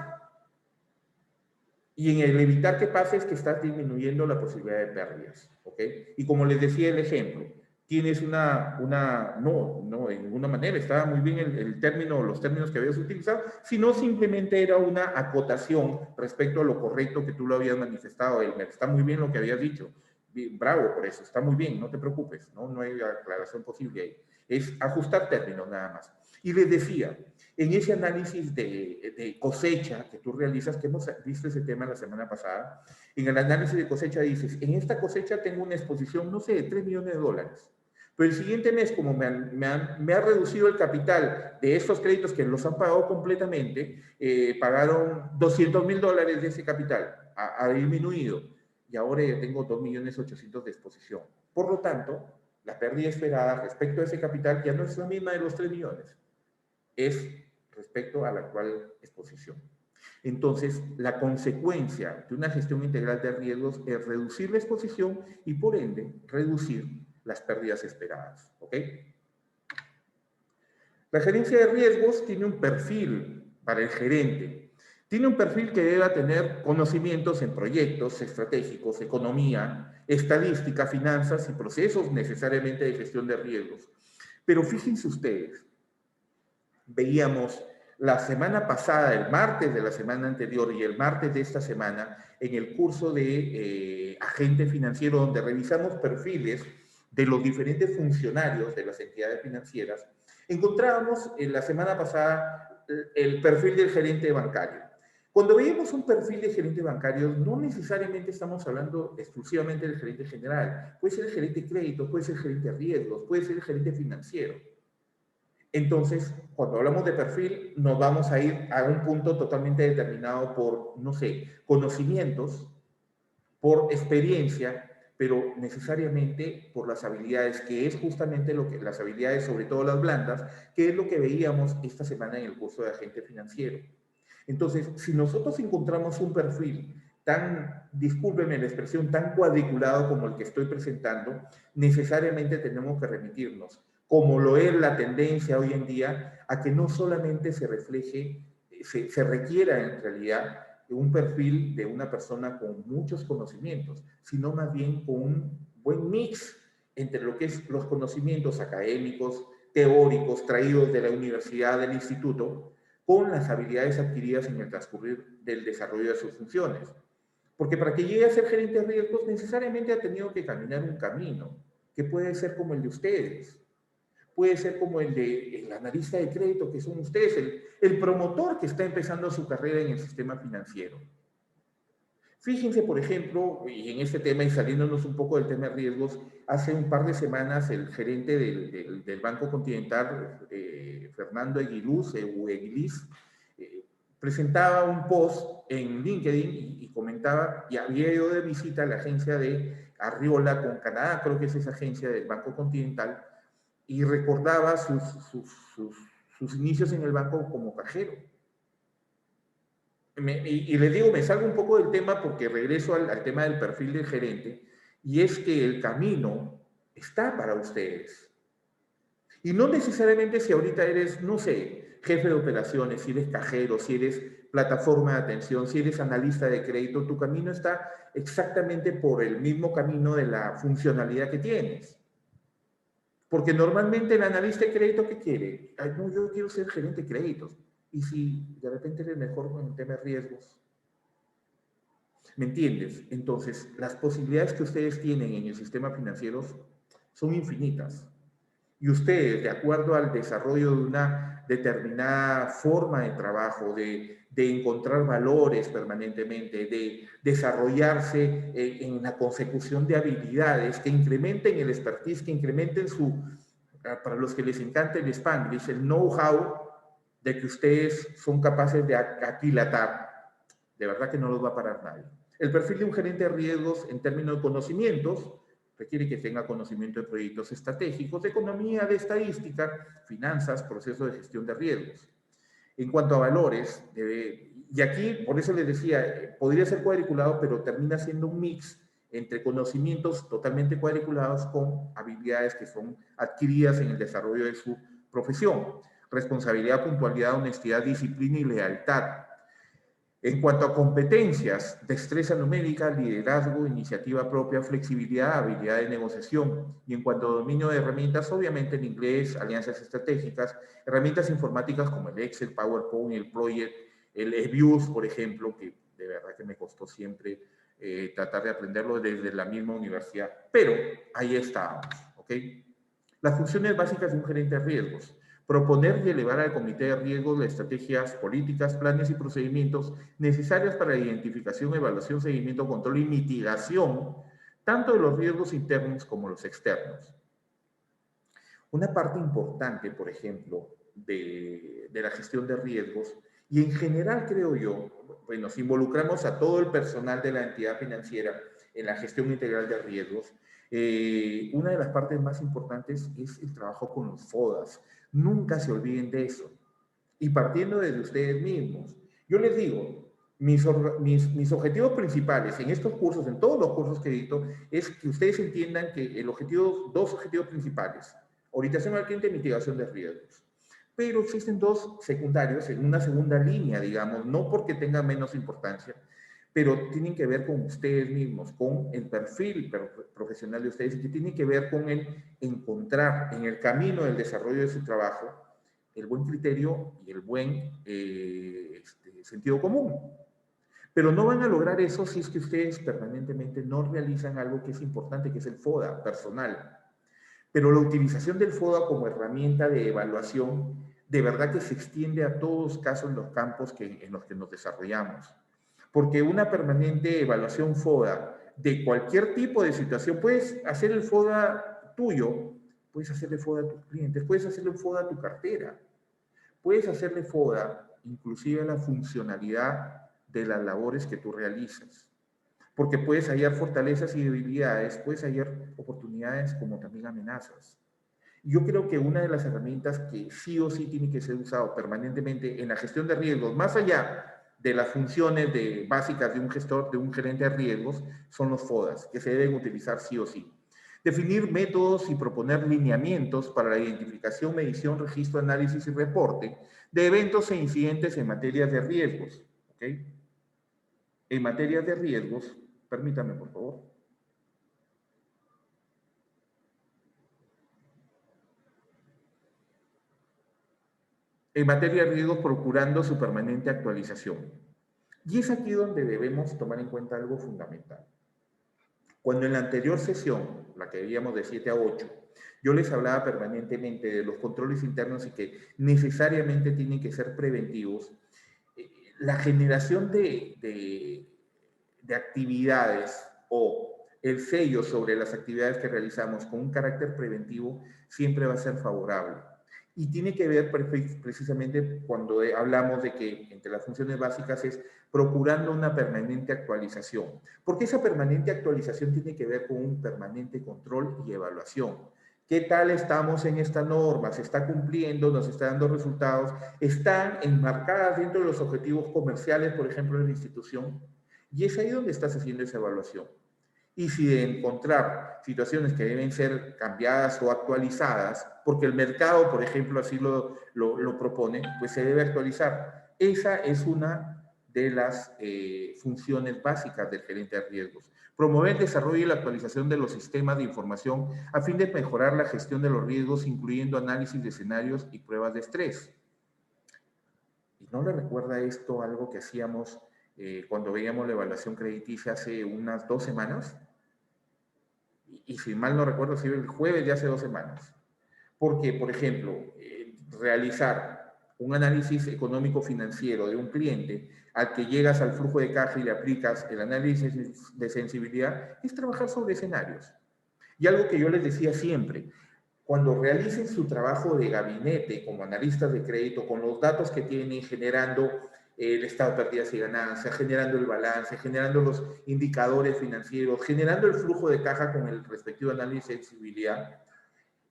Y en el evitar que pase es que estás disminuyendo la posibilidad de pérdidas. ¿Ok? Y como les decía el ejemplo, tienes no, en ninguna manera, estaba muy bien el término, los términos que habías utilizado, sino simplemente era una acotación respecto a lo correcto que tú lo habías manifestado, Elmer. Está muy bien lo que habías dicho. Bravo por eso, está muy bien, no te preocupes, no hay aclaración posible ahí. Es ajustar términos nada más. Y les decía, en ese análisis de cosecha que tú realizas, que hemos visto ese tema la semana pasada, en el análisis de cosecha dices, en esta cosecha tengo una exposición, no sé, de $3 millones. Pero el siguiente mes, como me ha reducido el capital de estos créditos que los han pagado completamente, pagaron $200,000 de ese capital, ha disminuido, y ahora ya tengo 2.800.000 de exposición. Por lo tanto, la pérdida esperada respecto a ese capital ya no es la misma de los 3 millones, es respecto a la actual exposición. Entonces, la consecuencia de una gestión integral de riesgos es reducir la exposición y, por ende, reducir las pérdidas esperadas. ¿Ok? La gerencia de riesgos tiene un perfil para el gerente. Tiene un perfil que debe tener conocimientos en proyectos estratégicos, economía, estadística, finanzas y procesos necesariamente de gestión de riesgos. Pero fíjense ustedes, veíamos la semana pasada, el martes de la semana anterior y el martes de esta semana, en el curso de agente financiero, donde revisamos perfiles de los diferentes funcionarios de las entidades financieras, encontrábamos en la semana pasada el perfil del gerente bancario. Cuando veíamos un perfil de gerente bancario, no necesariamente estamos hablando exclusivamente del gerente general. Puede ser el gerente de crédito, puede ser el gerente de riesgos, puede ser el gerente financiero. Entonces, cuando hablamos de perfil, nos vamos a ir a un punto totalmente determinado por, no sé, conocimientos, por experiencia, pero necesariamente por las habilidades, que es justamente lo que, las habilidades, sobre todo las blandas, que es lo que veíamos esta semana en el curso de agente financiero. Entonces, si nosotros encontramos un perfil tan, discúlpeme la expresión, tan cuadriculado como el que estoy presentando, necesariamente tenemos que remitirnos, como lo es la tendencia hoy en día, a que no solamente se refleje, se requiera en realidad un perfil de una persona con muchos conocimientos, sino más bien con un buen mix entre lo que es los conocimientos académicos, teóricos, traídos de la universidad, del instituto, con las habilidades adquiridas en el transcurrir del desarrollo de sus funciones. Porque para que llegue a ser gerente de riesgos, necesariamente ha tenido que caminar un camino, que puede ser como el de ustedes, puede ser como el de el analista de crédito, que son ustedes, el promotor que está empezando su carrera en el sistema financiero. Fíjense, por ejemplo, y en este tema, y saliéndonos un poco del tema de riesgos, hace un par de semanas el gerente del Banco Continental, Fernando Eguiluz, presentaba un post en LinkedIn y comentaba, y había ido de visita a la agencia de Arriola con Canadá, creo que es esa agencia del Banco Continental, y recordaba sus inicios en el banco como cajero. Y les digo, me salgo un poco del tema porque regreso al tema del perfil del gerente, y es que el camino está para ustedes. Y no necesariamente si ahorita eres, no sé, jefe de operaciones, si eres cajero, si eres plataforma de atención, si eres analista de crédito, tu camino está exactamente por el mismo camino de la funcionalidad que tienes. Porque normalmente el analista de crédito, ¿qué quiere? Ay, no, yo quiero ser gerente de créditos. Y si de repente eres mejor con el tema de riesgos, ¿me entiendes? Entonces, las posibilidades que ustedes tienen en el sistema financiero son infinitas. Y ustedes, de acuerdo al desarrollo de una determinada forma de trabajo, de encontrar valores permanentemente, de desarrollarse en la consecución de habilidades que incrementen el expertise, que incrementen para los que les encanta el Spanglish, el know-how de que ustedes son capaces de aquilatar, de verdad que no los va a parar nadie. El perfil de un gerente de riesgos en términos de conocimientos requiere que tenga conocimiento de proyectos estratégicos, de economía, de estadística, finanzas, procesos de gestión de riesgos. En cuanto a valores, y aquí, por eso les decía, podría ser cuadriculado, pero termina siendo un mix entre conocimientos totalmente cuadriculados con habilidades que son adquiridas en el desarrollo de su profesión. Responsabilidad, puntualidad, honestidad, disciplina y lealtad. En cuanto a competencias, destreza numérica, liderazgo, iniciativa propia, flexibilidad, habilidad de negociación. Y en cuanto a dominio de herramientas, obviamente el inglés, alianzas estratégicas, herramientas informáticas como el Excel, PowerPoint, el Project, el eViews, por ejemplo, que de verdad que me costó siempre tratar de aprenderlo desde la misma universidad. Pero ahí estábamos, ¿ok? Las funciones básicas de un gerente de riesgos. Proponer y elevar al comité de riesgos las estrategias, políticas, planes y procedimientos necesarias para la identificación, evaluación, seguimiento, control y mitigación, tanto de los riesgos internos como los externos. Una parte importante, por ejemplo, de la gestión de riesgos, y en general creo yo, bueno, si involucramos a todo el personal de la entidad financiera en la gestión integral de riesgos, una de las partes más importantes es el trabajo con los FODAS. Nunca se olviden de eso. Y partiendo desde ustedes mismos. Yo les digo, mis objetivos principales en estos cursos, en todos los cursos que edito, es que ustedes entiendan que el objetivo, dos objetivos principales, orientación al cliente y mitigación de riesgos. Pero existen dos secundarios en una segunda línea, digamos, no porque tengan menos importancia, pero tienen que ver con ustedes mismos, con el perfil profesional de ustedes y que tienen que ver con el encontrar en el camino del desarrollo de su trabajo el buen criterio y el buen sentido común. Pero no van a lograr eso si es que ustedes permanentemente no realizan algo que es importante, que es el FODA personal. Pero la utilización del FODA como herramienta de evaluación, de verdad que se extiende a todos casos en los campos en los que nos desarrollamos. Porque una permanente evaluación FODA de cualquier tipo de situación, puedes hacer el FODA tuyo, puedes hacerle FODA a tus clientes, puedes hacerle FODA a tu cartera, puedes hacerle FODA inclusive a la funcionalidad de las labores que tú realizas. Porque puedes hallar fortalezas y debilidades, puedes hallar oportunidades como también amenazas. Yo creo que una de las herramientas que sí o sí tiene que ser usado permanentemente en la gestión de riesgos, más allá de las funciones básicas de un gestor, de un gerente de riesgos, son los FODAS, que se deben utilizar sí o sí. Definir métodos y proponer lineamientos para la identificación, medición, registro, análisis y reporte de eventos e incidentes en materias de riesgos. ¿Okay? En materia de riesgos, permítame por favor. En materia de riesgos, procurando su permanente actualización. Y es aquí donde debemos tomar en cuenta algo fundamental. Cuando en la anterior sesión, la que veíamos de 7 a 8, yo les hablaba permanentemente de los controles internos y que necesariamente tienen que ser preventivos, la generación de actividades o el sello sobre las actividades que realizamos con un carácter preventivo siempre va a ser favorable. Y tiene que ver precisamente cuando hablamos de que entre las funciones básicas es procurando una permanente actualización. Porque esa permanente actualización tiene que ver con un permanente control y evaluación. ¿Qué tal estamos en esta norma? ¿Se está cumpliendo? ¿Nos está dando resultados? ¿Están enmarcadas dentro de los objetivos comerciales, por ejemplo, de la institución? Y es ahí donde estás haciendo esa evaluación. Y si de encontrar situaciones que deben ser cambiadas o actualizadas, porque el mercado, por ejemplo, así lo propone, pues se debe actualizar. Esa es una de las funciones básicas del gerente de riesgos. Promover el desarrollo y la actualización de los sistemas de información a fin de mejorar la gestión de los riesgos, incluyendo análisis de escenarios y pruebas de estrés. ¿Y no le recuerda esto algo que hacíamos cuando veíamos la evaluación crediticia hace unas 2 semanas? Y si mal no recuerdo, si el jueves de hace 2 semanas. Porque, por ejemplo, realizar un análisis económico-financiero de un cliente al que llegas al flujo de caja y le aplicas el análisis de sensibilidad es trabajar sobre escenarios. Y algo que yo les decía siempre, cuando realicen su trabajo de gabinete como analistas de crédito, con los datos que tienen, generando el estado de pérdidas y ganancias, generando el balance, generando los indicadores financieros, generando el flujo de caja con el respectivo análisis de sensibilidad,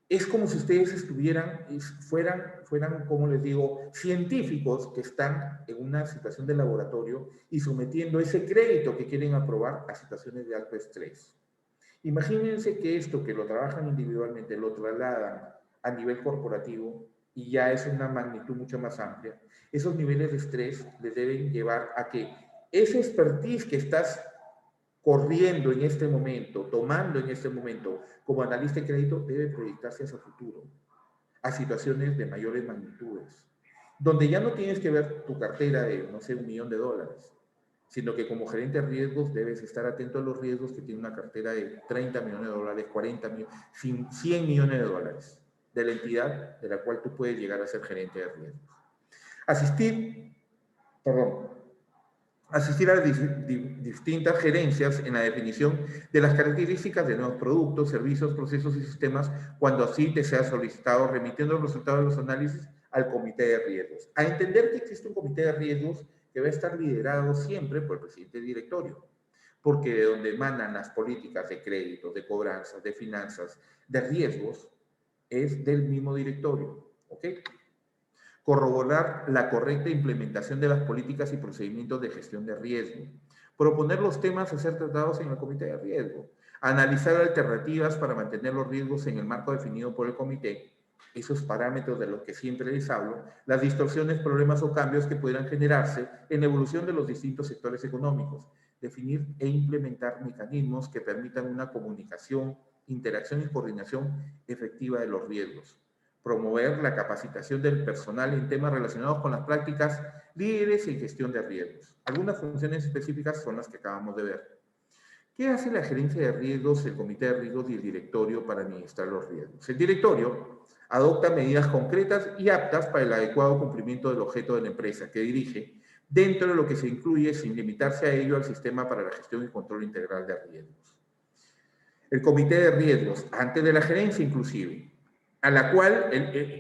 es como si ustedes fueran, como les digo, científicos que están en una situación de laboratorio y sometiendo ese crédito que quieren aprobar a situaciones de alto estrés. Imagínense que esto que lo trabajan individualmente lo trasladan a nivel corporativo y ya es una magnitud mucho más amplia. Esos niveles de estrés les deben llevar a que ese expertise que estás corriendo en este momento, tomando en este momento como analista de crédito, debe proyectarse hacia futuro, a situaciones de mayores magnitudes, donde ya no tienes que ver tu cartera de, no sé, $1 millón, sino que como gerente de riesgos debes estar atento a los riesgos que tiene una cartera de $30 millones, 40 millones, 100 millones de dólares, de la entidad de la cual tú puedes llegar a ser gerente de riesgos. Asistir a las distintas gerencias en la definición de las características de nuevos productos, servicios, procesos y sistemas cuando así te sea solicitado, remitiendo los resultados de los análisis al comité de riesgos. A entender que existe un comité de riesgos que va a estar liderado siempre por el presidente del directorio, porque de donde emanan las políticas de crédito, de cobranzas, de finanzas, de riesgos, es del mismo directorio, ¿ok? Corroborar la correcta implementación de las políticas y procedimientos de gestión de riesgo, proponer los temas a ser tratados en el comité de riesgo, analizar alternativas para mantener los riesgos en el marco definido por el comité, esos parámetros de los que siempre les hablo, las distorsiones, problemas o cambios que pudieran generarse en la evolución de los distintos sectores económicos, definir e implementar mecanismos que permitan una comunicación, interacción y coordinación efectiva de los riesgos, promover la capacitación del personal en temas relacionados con las prácticas líderes en gestión de riesgos. Algunas funciones específicas son las que acabamos de ver. ¿Qué hace la gerencia de riesgos, el comité de riesgos y el directorio para administrar los riesgos? El directorio adopta medidas concretas y aptas para el adecuado cumplimiento del objeto de la empresa que dirige, dentro de lo que se incluye sin limitarse a ello al sistema para la gestión y control integral de riesgos. El comité de riesgos, antes de la gerencia inclusive, a la cual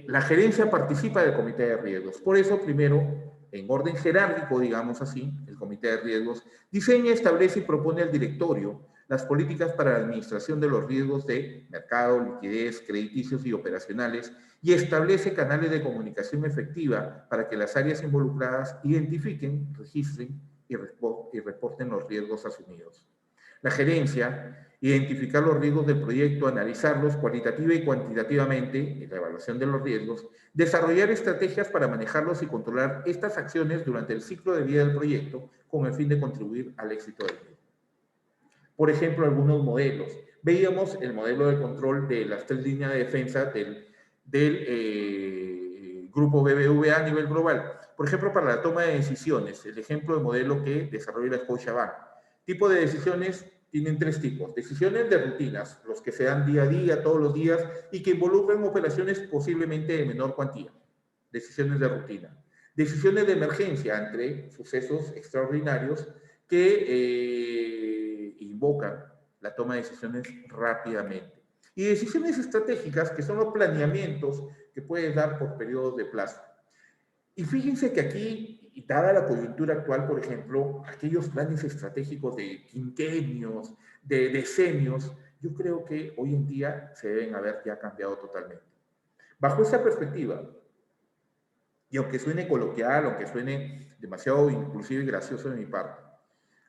la gerencia participa del comité de riesgos. Por eso, primero, en orden jerárquico, digamos así, el comité de riesgos diseña, establece y propone al directorio las políticas para la administración de los riesgos de mercado, liquidez, crediticios y operacionales y establece canales de comunicación efectiva para que las áreas involucradas identifiquen, registren y reporten los riesgos asumidos. La gerencia, identificar los riesgos del proyecto, analizarlos cualitativa y cuantitativamente, en la evaluación de los riesgos, desarrollar estrategias para manejarlos y controlar estas acciones durante el ciclo de vida del proyecto con el fin de contribuir al éxito del mismo. Por ejemplo, algunos modelos. Veíamos el modelo de control de las 3 líneas de defensa del grupo BBVA a nivel global. Por ejemplo, para la toma de decisiones, el ejemplo de modelo que desarrolla la Scotiabank. Tipo de decisiones tienen 3 tipos. Decisiones de rutinas, los que se dan día a día, todos los días, y que involucran operaciones posiblemente de menor cuantía. Decisiones de rutina. Decisiones de emergencia entre sucesos extraordinarios que invocan la toma de decisiones rápidamente. Y decisiones estratégicas, que son los planeamientos que puedes dar por periodos de plazo. Y fíjense que aquí, y dada la coyuntura actual, por ejemplo, aquellos planes estratégicos de quinquenios, de decenios, yo creo que hoy en día se deben haber ya cambiado totalmente. Bajo esta perspectiva, y aunque suene coloquial, aunque suene demasiado inclusive gracioso de mi parte,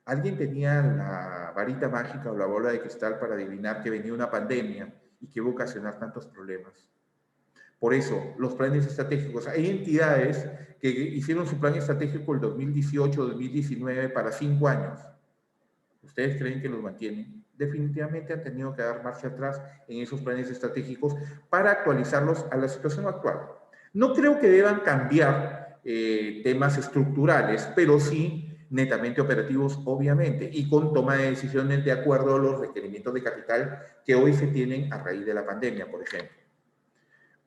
¿alguien tenía la varita mágica o la bola de cristal para adivinar que venía una pandemia y que iba a ocasionar tantos problemas? Por eso, los planes estratégicos, hay entidades que hicieron su plan estratégico el 2018-2019 para 5 años. ¿Ustedes creen que los mantienen? Definitivamente han tenido que dar marcha atrás en esos planes estratégicos para actualizarlos a la situación actual. No creo que deban cambiar temas estructurales, pero sí netamente operativos, obviamente, y con toma de decisiones de acuerdo a los requerimientos de capital que hoy se tienen a raíz de la pandemia, por ejemplo.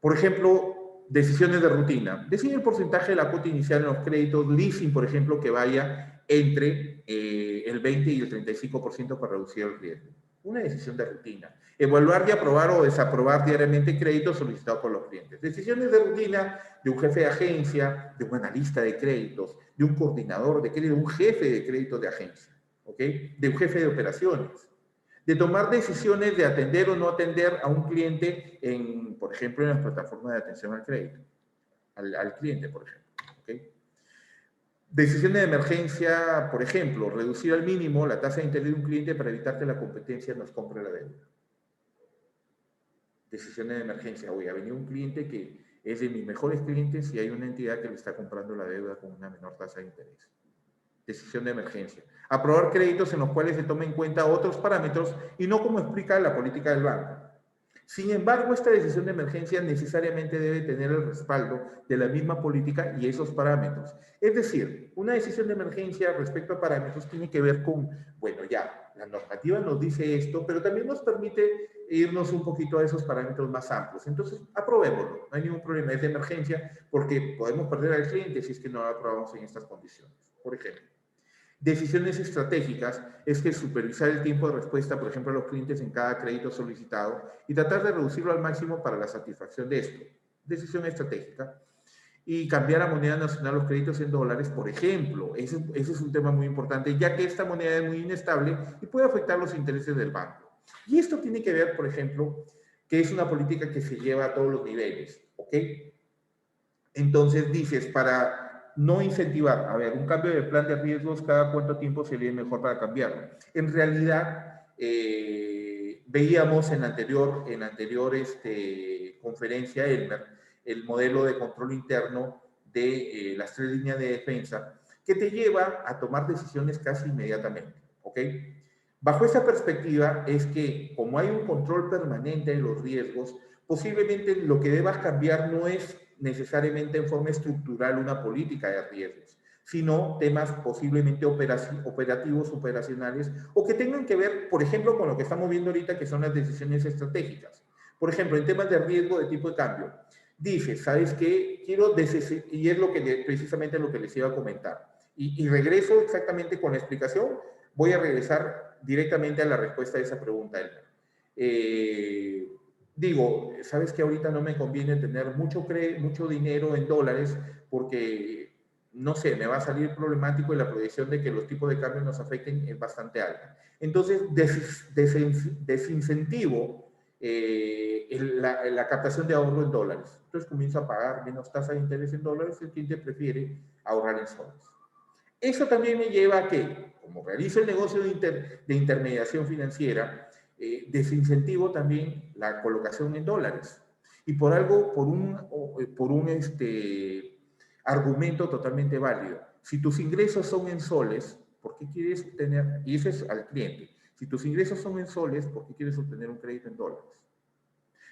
Por ejemplo, decisiones de rutina. Decide el porcentaje de la cuota inicial en los créditos, leasing, por ejemplo, que vaya entre el 20 y el 35% para reducir el riesgo. Una decisión de rutina. Evaluar y aprobar o desaprobar diariamente créditos solicitados por los clientes. Decisiones de rutina de un jefe de agencia, de un analista de créditos, de un coordinador de crédito, de un jefe de crédito de agencia, ¿ok? De un jefe de operaciones. De tomar decisiones de atender o no atender a un cliente, por ejemplo, en las plataformas de atención al crédito, al cliente, por ejemplo, ¿ok? Decisiones de emergencia, por ejemplo, reducir al mínimo la tasa de interés de un cliente para evitar que la competencia nos compre la deuda. Decisiones de emergencia. Oye, ha venido un cliente que es de mis mejores clientes y hay una entidad que le está comprando la deuda con una menor tasa de interés. Decisión de emergencia. Aprobar créditos en los cuales se tomen en cuenta otros parámetros y no como explica la política del banco. Sin embargo, esta decisión de emergencia necesariamente debe tener el respaldo de la misma política y esos parámetros. Es decir, una decisión de emergencia respecto a parámetros tiene que ver con, bueno, ya, la normativa nos dice esto, pero también nos permite irnos un poquito a esos parámetros más amplios. Entonces, aprobémoslo, no hay ningún problema, es de emergencia porque podemos perder al cliente si es que no lo aprobamos en estas condiciones. Por ejemplo. Decisiones estratégicas es que supervisar el tiempo de respuesta, por ejemplo, a los clientes en cada crédito solicitado y tratar de reducirlo al máximo para la satisfacción de esto. Decisión estratégica. Y cambiar a moneda nacional los créditos en dólares, por ejemplo. Ese es un tema muy importante, ya que esta moneda es muy inestable y puede afectar los intereses del banco. Y esto tiene que ver, por ejemplo, que es una política que se lleva a todos los niveles, ¿ok? Entonces dices, para no incentivar, a ver, un cambio de plan de riesgos, ¿cada cuánto tiempo sería mejor para cambiarlo? En realidad, veíamos en la anterior conferencia, Elmer, el modelo de control interno de las 3 líneas de defensa, que te lleva a tomar decisiones casi inmediatamente, ¿ok? Bajo esa perspectiva es que, como hay un control permanente de los riesgos, posiblemente lo que debas cambiar no es necesariamente en forma estructural una política de riesgos, sino temas posiblemente operativos, operacionales, o que tengan que ver, por ejemplo, con lo que estamos viendo ahorita, que son las decisiones estratégicas. Por ejemplo, en temas de riesgo de tipo de cambio, dices, ¿sabes qué? Y es precisamente lo que les iba a comentar. Y regreso exactamente con la explicación. Voy a regresar directamente a la respuesta de esa pregunta, Elmer. Digo, sabes que ahorita no me conviene tener mucho dinero en dólares porque, no sé, me va a salir problemático y la proyección de que los tipos de cambio nos afecten es bastante alta. Entonces, desincentivo la captación de ahorro en dólares. Entonces comienzo a pagar menos tasa de interés en dólares, el cliente prefiere ahorrar en soles. Eso también me lleva a que, como realizo el negocio de intermediación financiera, desincentivo también la colocación en dólares. Y por un argumento totalmente válido. Si tus ingresos son en soles, ¿por qué quieres obtener? Y eso es al cliente. Si tus ingresos son en soles, ¿por qué quieres obtener un crédito en dólares?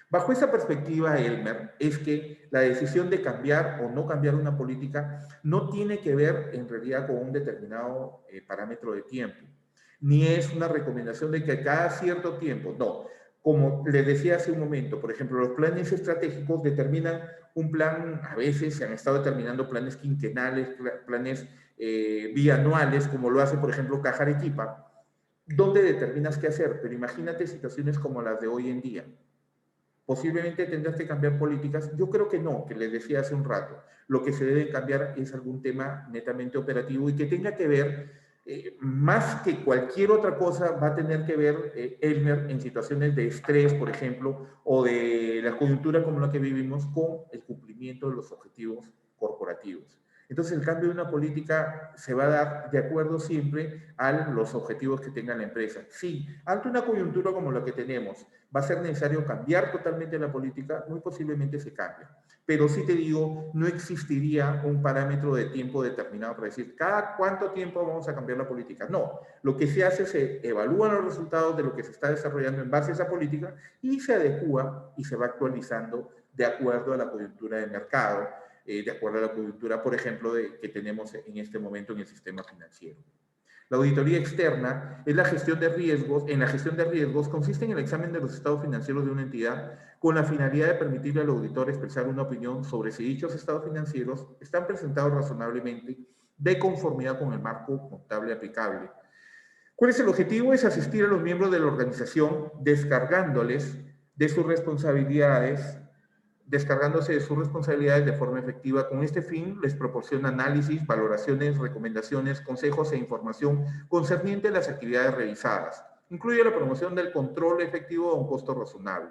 Bajo esa perspectiva, Elmer, es que la decisión de cambiar o no cambiar una política no tiene que ver en realidad con un determinado parámetro de tiempo, ni es una recomendación de que cada cierto tiempo, no. Como les decía hace un momento, por ejemplo, los planes estratégicos determinan un plan, a veces se han estado determinando planes quinquenales, planes bianuales, como lo hace, por ejemplo, Caja Arequipa, donde determinas qué hacer, pero imagínate situaciones como las de hoy en día. Posiblemente tendrás que cambiar políticas. Yo creo que no, que les decía hace un rato. Lo que se debe cambiar es algún tema netamente operativo y que tenga que ver, más que cualquier otra cosa, va a tener que ver, Elmer, en situaciones de estrés, por ejemplo, o de la coyuntura como la que vivimos, con el cumplimiento de los objetivos corporativos. Entonces, el cambio de una política se va a dar de acuerdo siempre a los objetivos que tenga la empresa. Sí, ante una coyuntura como la que tenemos, va a ser necesario cambiar totalmente la política, muy posiblemente se cambie. Pero sí te digo, no existiría un parámetro de tiempo determinado para decir, ¿cada cuánto tiempo vamos a cambiar la política? No, lo que se hace es se evalúan los resultados de lo que se está desarrollando en base a esa política y se adecúa y se va actualizando de acuerdo a la coyuntura de mercado, de acuerdo a la coyuntura, por ejemplo, que tenemos en este momento en el sistema financiero. La auditoría externa es la gestión de riesgos. En la gestión de riesgos consiste en el examen de los estados financieros de una entidad con la finalidad de permitirle al auditor expresar una opinión sobre si dichos estados financieros están presentados razonablemente de conformidad con el marco contable aplicable. ¿Cuál es el objetivo? Es asistir a los miembros de la organización descargándoles de sus responsabilidades, descargándose de sus responsabilidades de forma efectiva. Con este fin, les proporciona análisis, valoraciones, recomendaciones, consejos e información concerniente a las actividades revisadas. Incluye la promoción del control efectivo a un costo razonable.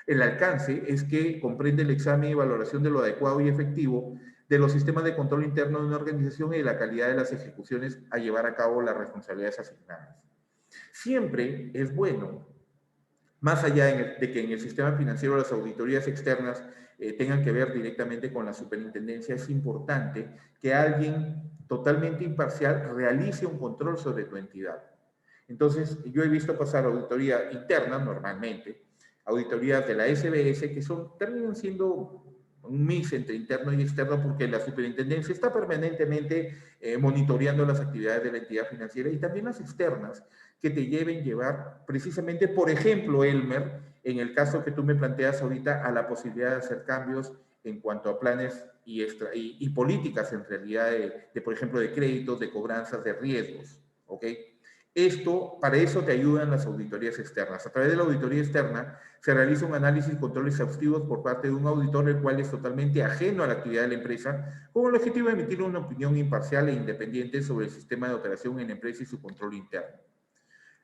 El alcance es que comprende el examen y valoración de lo adecuado y efectivo de los sistemas de control interno de una organización y de la calidad de las ejecuciones a llevar a cabo las responsabilidades asignadas. Siempre es bueno, más allá de que en el sistema financiero las auditorías externas tengan que ver directamente con la superintendencia, es importante que alguien totalmente imparcial realice un control sobre tu entidad. Entonces, yo he visto pasar auditoría interna normalmente, auditorías de la SBS que terminan siendo un mix entre interno y externo porque la superintendencia está permanentemente monitoreando las actividades de la entidad financiera y también las externas que te llevar precisamente, por ejemplo, Elmer, en el caso que tú me planteas ahorita, a la posibilidad de hacer cambios en cuanto a planes y políticas en realidad por ejemplo, de créditos, de cobranzas, de riesgos, ¿ok? Para eso te ayudan las auditorías externas. A través de la auditoría externa se realiza un análisis y control exhaustivos por parte de un auditor, el cual es totalmente ajeno a la actividad de la empresa, con el objetivo de emitir una opinión imparcial e independiente sobre el sistema de operación en la empresa y su control interno.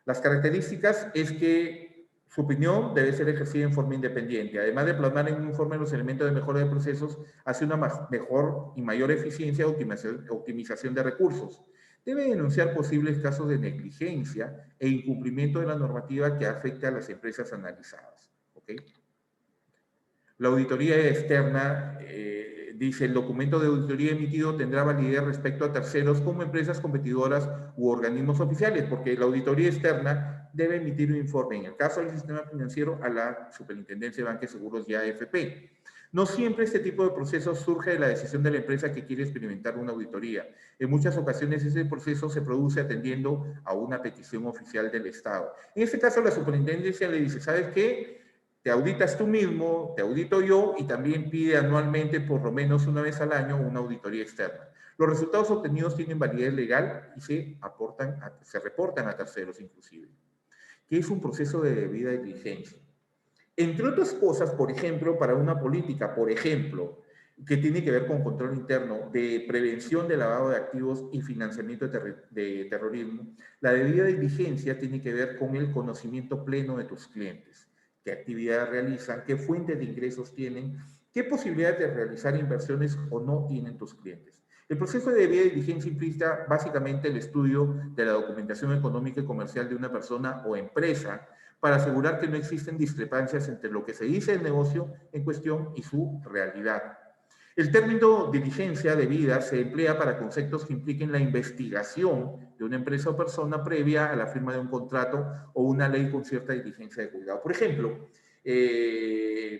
Las características es que su opinión debe ser ejercida en forma independiente. Además de plasmar en un informe los elementos de mejora de procesos, hace una mejor y mayor eficiencia y optimización de recursos. Debe denunciar posibles casos de negligencia e incumplimiento de la normativa que afecte a las empresas analizadas. ¿Okay? La auditoría externa dice, el documento de auditoría emitido tendrá validez respecto a terceros como empresas competidoras u organismos oficiales, porque la auditoría externa debe emitir un informe, en el caso del sistema financiero, a la Superintendencia de Banca y Seguros y AFP. No siempre este tipo de procesos surge de la decisión de la empresa que quiere experimentar una auditoría. En muchas ocasiones ese proceso se produce atendiendo a una petición oficial del Estado. En este caso, la Superintendencia le dice, ¿sabes qué? Te auditas tú mismo, te audito yo y también pide anualmente, por lo menos una vez al año, una auditoría externa. Los resultados obtenidos tienen validez legal y se reportan a terceros inclusive. ¿Qué es un proceso de debida diligencia? Entre otras cosas, por ejemplo, para una política, por ejemplo, que tiene que ver con control interno de prevención de lavado de activos y financiamiento de terrorismo, la debida diligencia tiene que ver con el conocimiento pleno de tus clientes. ¿Qué actividades realizan? ¿Qué fuentes de ingresos tienen? ¿Qué posibilidades de realizar inversiones o no tienen tus clientes? El proceso de debida diligencia implica básicamente el estudio de la documentación económica y comercial de una persona o empresa para asegurar que no existen discrepancias entre lo que se dice del negocio en cuestión y su realidad. El término diligencia debida se emplea para conceptos que impliquen la investigación de una empresa o persona previa a la firma de un contrato o una ley con cierta diligencia de cuidado. Por ejemplo,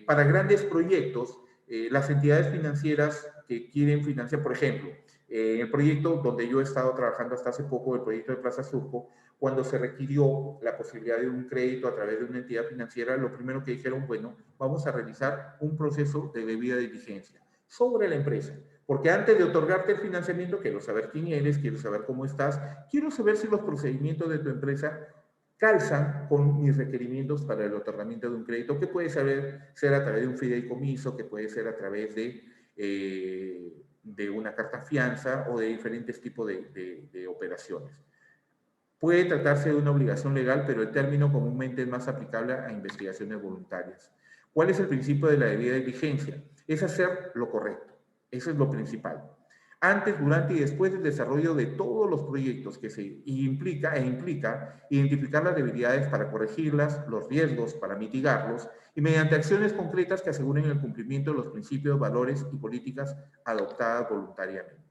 para grandes proyectos, las entidades financieras que quieren financiar, por ejemplo, el proyecto donde yo he estado trabajando hasta hace poco, el proyecto de Plaza Surco, cuando se requirió la posibilidad de un crédito a través de una entidad financiera, lo primero que dijeron, bueno, vamos a realizar un proceso de debida diligencia sobre la empresa. Porque antes de otorgarte el financiamiento, quiero saber quién eres, quiero saber cómo estás, quiero saber si los procedimientos de tu empresa calzan con mis requerimientos para el otorgamiento de un crédito, que puede ser a través de un fideicomiso, que puede ser a través de una carta fianza o de diferentes tipos de operaciones. Puede tratarse de una obligación legal, pero el término comúnmente es más aplicable a investigaciones voluntarias. ¿Cuál es el principio de la debida diligencia? Es hacer lo correcto. Eso es lo principal. Antes, durante y después del desarrollo de todos los proyectos que implica identificar las debilidades para corregirlas, los riesgos para mitigarlos y mediante acciones concretas que aseguren el cumplimiento de los principios, valores y políticas adoptadas voluntariamente.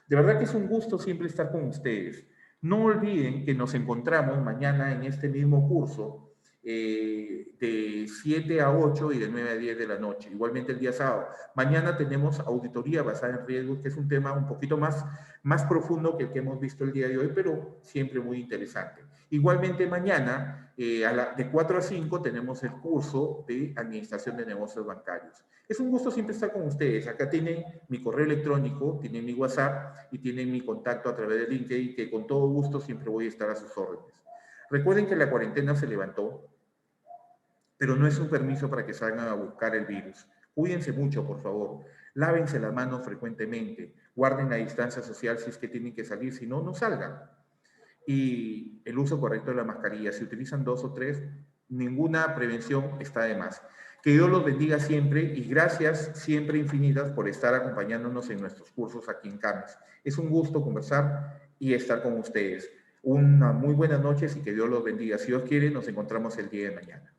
De verdad que es un gusto siempre estar con ustedes. No olviden que nos encontramos mañana en este mismo curso de 7 a 8 y de 9 a 10 de la noche. Igualmente el día sábado. Mañana tenemos auditoría basada en riesgos, que es un tema un poquito más profundo que el que hemos visto el día de hoy, pero siempre muy interesante. Igualmente mañana, de 4 a 5, tenemos el curso de Administración de Negocios Bancarios. Es un gusto siempre estar con ustedes. Acá tienen mi correo electrónico, tienen mi WhatsApp y tienen mi contacto a través de LinkedIn, que con todo gusto siempre voy a estar a sus órdenes. Recuerden que la cuarentena se levantó, pero no es un permiso para que salgan a buscar el virus. Cuídense mucho, por favor. Lávense las manos frecuentemente. Guarden la distancia social si es que tienen que salir, si no, no salgan. Y el uso correcto de la mascarilla. Si utilizan 2 o 3, ninguna prevención está de más. Que Dios los bendiga siempre y gracias siempre infinitas por estar acompañándonos en nuestros cursos aquí en CAMES. Es un gusto conversar y estar con ustedes. Una muy buenas noches y que Dios los bendiga. Si Dios quiere, nos encontramos el día de mañana.